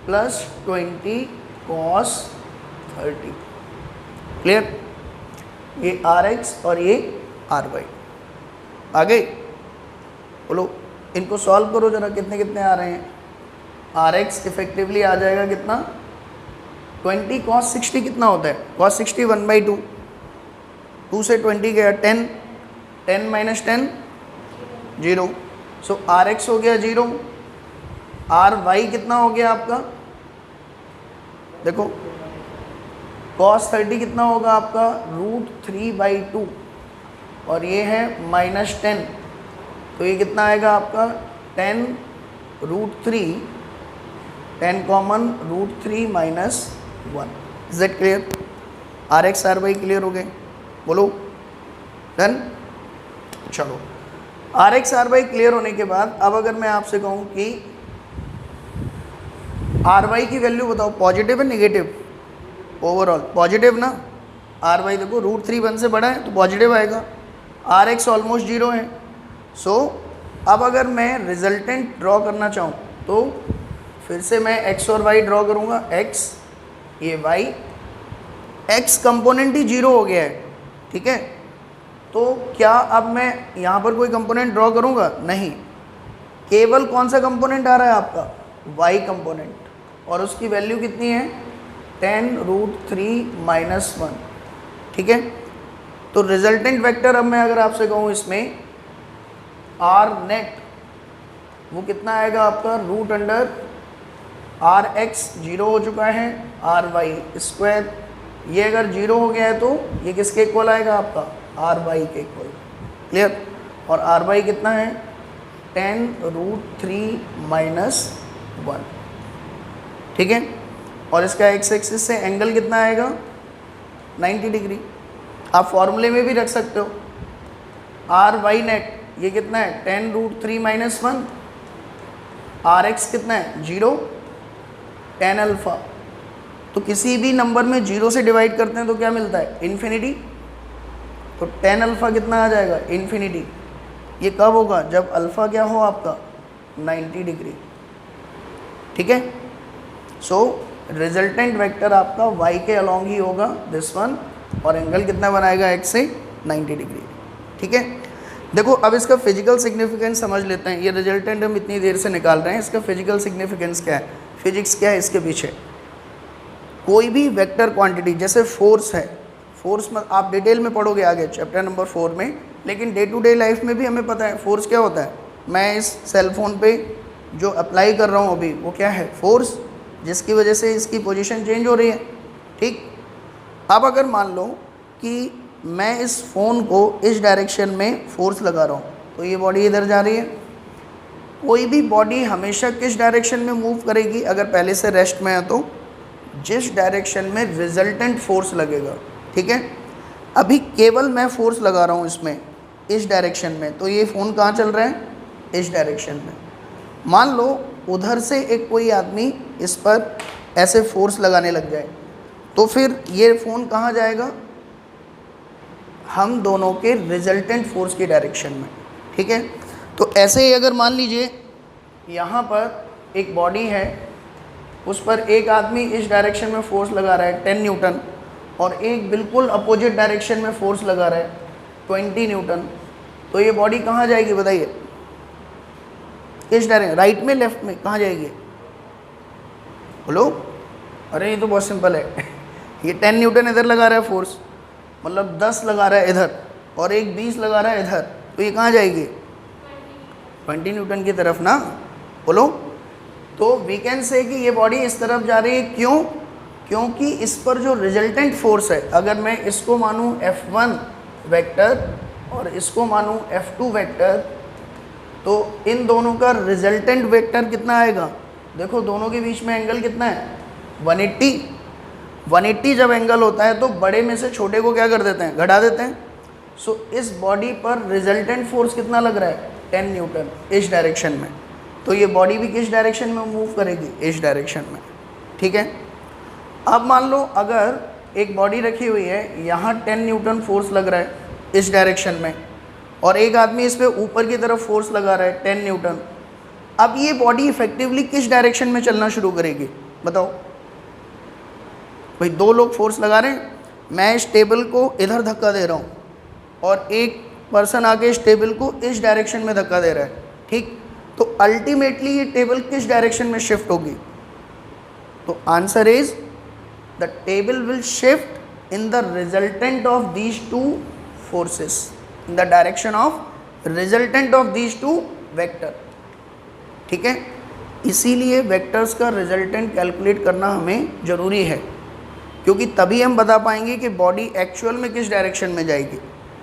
A: +20 cos 30, clear, ये RX और ये RY आ गए। बोलो इनको सॉल्व करो जरा, कितने कितने आ रहे हैं। RX इफेक्टिवली आ जाएगा कितना 20 cos 60 कितना होता है, cos 60 1/2, 2 से 20 गया 10, 10 - 10 0, सो RX हो गया 0, RY कितना हो गया आपका, देखो cos 30 कितना होगा आपका √3/2 और ये है -10, तो ये कितना आएगा आपका 10 √3, 10 common √3 - 1। Is that clear, RX RY clear हो गए, बोलो डन। चलो RX RY क्लियर होने के बाद अब अगर मैं आपसे कहूँ कि RY की वैल्यू बताओ, पॉजिटिव है नेगेटिव, ओवरऑल पॉजिटिव ना, RY देखो √3 1 से बड़ा है तो पॉजिटिव आएगा, RX ऑलमोस्ट 0 है, सो अब अगर मैं रिजल्टेंट ड्रॉ करना चाहूँ तो फिर से मैं x और y ड्रॉ करूँगा, x ये y, x कंपोनेंट ही 0 हो गया है, ठीक है, तो क्या अब मैं यहाँ पर कोई कंपोनेंट ड्रॉ करूँगा, नहीं, केवल कौन सा कंपोनेंट आ रहा है आपका y कंपोनेंट, और उसकी वैल्यू कितनी है 10 √3 - 1, ठीक है। तो रिजल्टेंट वेक्टर अब मैं अगर आपसे कहूँ इसमें R नेट वो कितना आएगा आपका √RX 0 हो चुका है, RY², ये अगर 0 हो गया है तो ये किसके इक्वल आएगा आपका RY के इक्वल, क्लियर, और RY कितना है 10 √3 - 1, ठीक है, और इसका x एक्सिस से एंगल कितना आएगा 90 डिग्री, आप फॉर्मूले में भी रख सकते हो, RY नेट ये कितना है 10 √3 - 1, RX कितना है 0, tan अल्फ़ा, तो किसी भी नंबर में 0 से डिवाइड करते हैं तो क्या मिलता है इन्फिनिटी, तो tan अल्फ़ा कितना आ जाएगा इन्फिनिटी, ये कब होगा जब अल्फ़ा क्या हो आपका 90 डिग्री, ठीक है। सो रिजल्टेंट वेक्टर आपका y के अलॉन्ग ही होगा दिस वन, और एंगल कितना बनाएगा x से 90 डिग्री, ठीक है। देखो अब इसका फिजिकल सिग्निफिकेंस समझ लेते हैं, ये रिजल्टेंट हम इतनी देर से निकाल रहे हैं, इसका फिजिकल सिग्निफिकेंस क्या है, फिजिक्स क्या है इसके पीछे। कोई भी वेक्टर क्वांटिटी जैसे फोर्स है, फोर्स में आप डिटेल में पढ़ोगे आगे चैप्टर नंबर 4 में, लेकिन डे टू डे लाइफ में भी हमें पता है फोर्स क्या होता है। मैं इस सेल फोन पे जो अप्लाई कर रहा हूँ अभी वो क्या है फोर्स, जिसकी वजह से इसकी पोजीशन चेंज हो रही है, ठीक। अब अगर मान लो कि मैं इस फ़ोन को इस डायरेक्शन में फोर्स लगा रहा हूँ तो ये बॉडी इधर जा रही है, कोई भी बॉडी हमेशा किस डायरेक्शन में मूव करेगी अगर पहले से रेस्ट में है तो जिस डायरेक्शन में रिजल्टेंट फोर्स लगेगा, ठीक है। अभी केवल मैं फोर्स लगा रहा हूँ इसमें इस डायरेक्शन में, तो ये फ़ोन कहाँ चल रहा है इस डायरेक्शन में। मान लो उधर से एक कोई आदमी इस पर ऐसे फोर्स लगाने लग जाए तो फिर ये फ़ोन कहाँ जाएगा, हम दोनों के रिजल्टेंट फोर्स की डायरेक्शन में, ठीक है। तो ऐसे ही अगर मान लीजिए यहाँ पर एक बॉडी है, उस पर एक आदमी इस डायरेक्शन में फोर्स लगा रहा है 10 न्यूटन, और एक बिल्कुल अपोजिट डायरेक्शन में फोर्स लगा रहा है 20 न्यूटन, तो ये बॉडी कहाँ जाएगी बताइए, इस डायरेक्शन, राइट में लेफ्ट में, कहाँ जाएगी बोलो। अरे ये तो बहुत सिंपल है ये 10 न्यूटन इधर लगा रहा है फोर्स, मतलब 10 लगा रहा है इधर, और एक 20 लगा रहा है इधर, तो ये कहाँ जाएगी 20 न्यूटन की तरफ ना, बोलो। तो वी कैन से कि ये बॉडी इस तरफ जा रही है, क्यों, क्योंकि इस पर जो रिजल्टेंट फोर्स है, अगर मैं इसको मानूँ F1 वेक्टर और इसको मानूँ F2 वेक्टर, तो इन दोनों का रिजल्टेंट वेक्टर कितना आएगा, देखो दोनों के बीच में एंगल कितना है 180 जब एंगल होता है तो बड़े में से छोटे को क्या कर देते हैं घटा देते हैं, सो इस बॉडी पर रिजल्टेंट फोर्स कितना लग रहा है 10 न्यूटन इस डायरेक्शन में, तो ये बॉडी भी किस डायरेक्शन में मूव करेगी, इस डायरेक्शन में। ठीक है, अब मान लो अगर एक बॉडी रखी हुई है, यहाँ 10 न्यूटन फोर्स लग रहा है इस डायरेक्शन में, और एक आदमी इस पे ऊपर की तरफ फोर्स लगा रहा है 10 न्यूटन। अब ये बॉडी इफेक्टिवली किस डायरेक्शन में चलना शुरू करेगी, बताओ भाई। दो लोग फोर्स लगा रहे हैं, मैं इस टेबल को इधर धक्का दे रहा हूँ और एक पर्सन आके इस टेबल को इस डायरेक्शन में धक्का दे रहा है, ठीक। तो अल्टीमेटली ये टेबल किस डायरेक्शन में शिफ्ट होगी, तो answer is the table will shift in the resultant of these two forces, in the direction of resultant of these two vector. ठीक है, इसीलिए वेक्टर्स का रिजल्टेंट कैलकुलेट करना हमें ज़रूरी है, क्योंकि तभी हम बता पाएंगे कि बॉडी एक्चुअल में किस डायरेक्शन में जाएगी।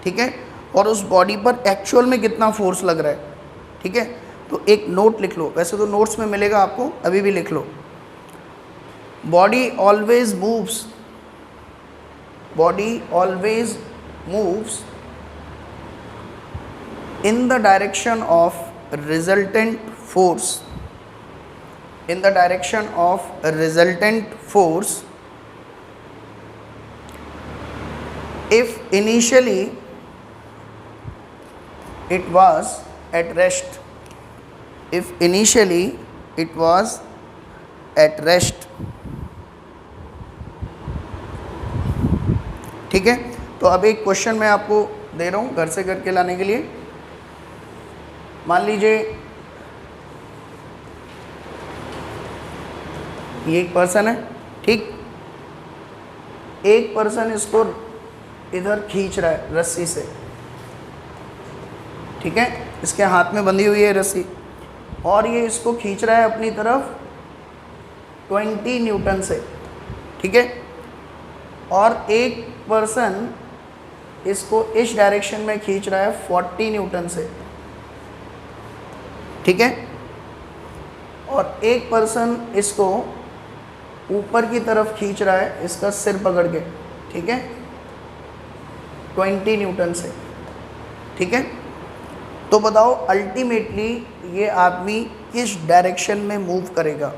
A: ठीक है, और उस बॉडी पर एक्चुअल में कितना फोर्स लग रहा है। ठीक है, तो एक नोट लिख लो, वैसे तो नोट्स में मिलेगा आपको, अभी भी लिख लो। Body always moves, body always moves in the direction of resultant force, in the direction of resultant force if initially it was at rest, if initially it was at rest। ठीक है, तो अब एक क्वेश्चन मैं आपको दे रहा हूँ घर से करके लाने के लिए। मान लीजिए ये एक पर्सन है, ठीक। एक पर्सन इसको इधर खींच रहा है रस्सी से, ठीक है, इसके हाथ में बंधी हुई है रस्सी, और ये इसको खींच रहा है अपनी तरफ 20 न्यूटन से, ठीक है। और एक पर्सन इसको इस डायरेक्शन में खींच रहा है 40 न्यूटन से, ठीक है। और एक पर्सन इसको ऊपर की तरफ खींच रहा है इसका सिर पकड़ के, ठीक है, 20 न्यूटन से, ठीक है। तो बताओ अल्टीमेटली ये आदमी किस डायरेक्शन में मूव करेगा,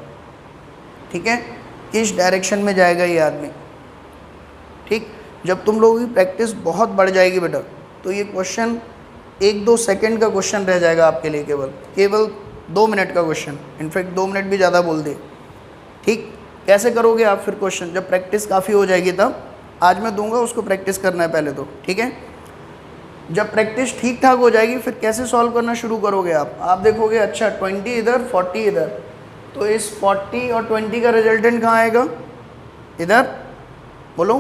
A: ठीक है, किस डायरेक्शन में जाएगा ये आदमी, ठीक। जब तुम लोगों की प्रैक्टिस बहुत बढ़ जाएगी बेटा, तो ये क्वेश्चन 1-2 सेकंड का क्वेश्चन रह जाएगा आपके लिए, केवल 2 मिनट का क्वेश्चन, इनफैक्ट 2 मिनट भी ज़्यादा बोल दे, ठीक। कैसे करोगे आप फिर क्वेश्चन, जब प्रैक्टिस काफ़ी हो जाएगी तब। आज मैं दूंगा, उसको प्रैक्टिस करना है पहले तो, ठीक है। जब प्रैक्टिस ठीक ठाक हो जाएगी फिर कैसे सॉल्व करना शुरू करोगे आप देखोगे अच्छा 20 इधर 40 इधर, तो इस 40 और 20 का रिजल्टेंट कहाँ आएगा, इधर, बोलो,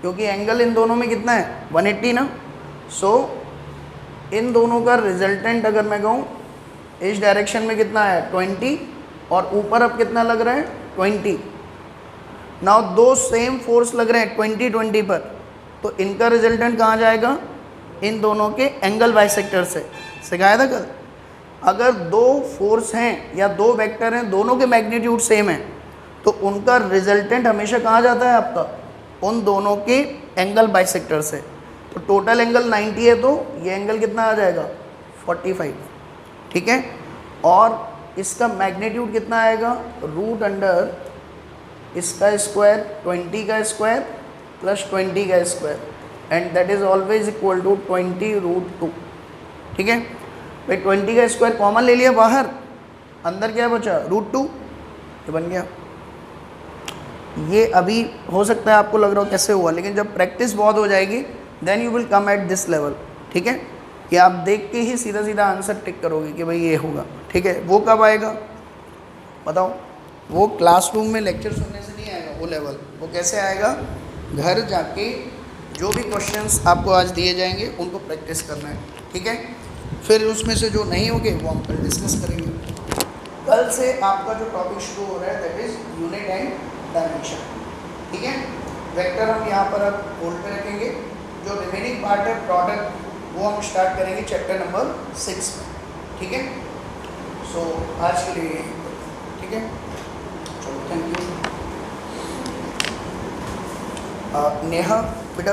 A: क्योंकि एंगल इन दोनों में कितना है 180 ना। सो इन दोनों का रिजल्टेंट अगर मैं कहूँ इस डायरेक्शन में कितना है 20, और ऊपर अब कितना लग रहा है 20। नाउ दो सेम फोर्स लग रहे हैं 20-20 पर, तो इनका रिजल्टेंट कहाँ जाएगा, इन दोनों के एंगल बाइसेक्टर से। सिखाया था कल, अगर दो फोर्स हैं या दो वेक्टर हैं, दोनों के मैग्नीट्यूड सेम है, तो उनका रिजल्टेंट हमेशा कहाँ जाता है आपका, उन दोनों के एंगल बाइसेक्टर से। तो टोटल एंगल 90 है, तो ये एंगल कितना आ जाएगा 45, ठीक है। और इसका मैग्नीट्यूड कितना आएगा, रूट अंडर इसका स्क्वायर 20 का स्क्वायर प्लस 20 का square, and that is always equal to 20√2, ठीक है भाई। 20 का स्क्वायर कॉमन ले लिया बाहर, अंदर क्या बचा √2, ये बन गया। ये अभी हो सकता है आपको लग रहा हो कैसे हुआ, लेकिन जब प्रैक्टिस बहुत हो जाएगी then you will come at this level, ठीक है, कि आप देख के ही सीधा सीधा आंसर टिक करोगे कि भाई ये होगा, ठीक है। वो कब आएगा बताओ, वो क्लासरूम में लेक्चर सुनने से नहीं आएगा वो लेवल, वो कैसे आएगा, घर जाके जो भी क्वेश्चंस आपको आज दिए जाएंगे उनको प्रैक्टिस करना है, ठीक है। फिर उसमें से जो नहीं होंगे वो हम कल डिस्कस करेंगे। कल से आपका जो टॉपिक शुरू हो रहा है that is unit and dimension, ठीक है। वेक्टर हम यहाँ पर अब होल्ड पे रखेंगे, जो रिमेनिंग पार्ट है प्रोडक्ट वो हम स्टार्ट करेंगे चैप्टर नंबर 6 में, ठीक है। सो आज के लिए ठीक है, चलो थैंक यू। नेहा बेटा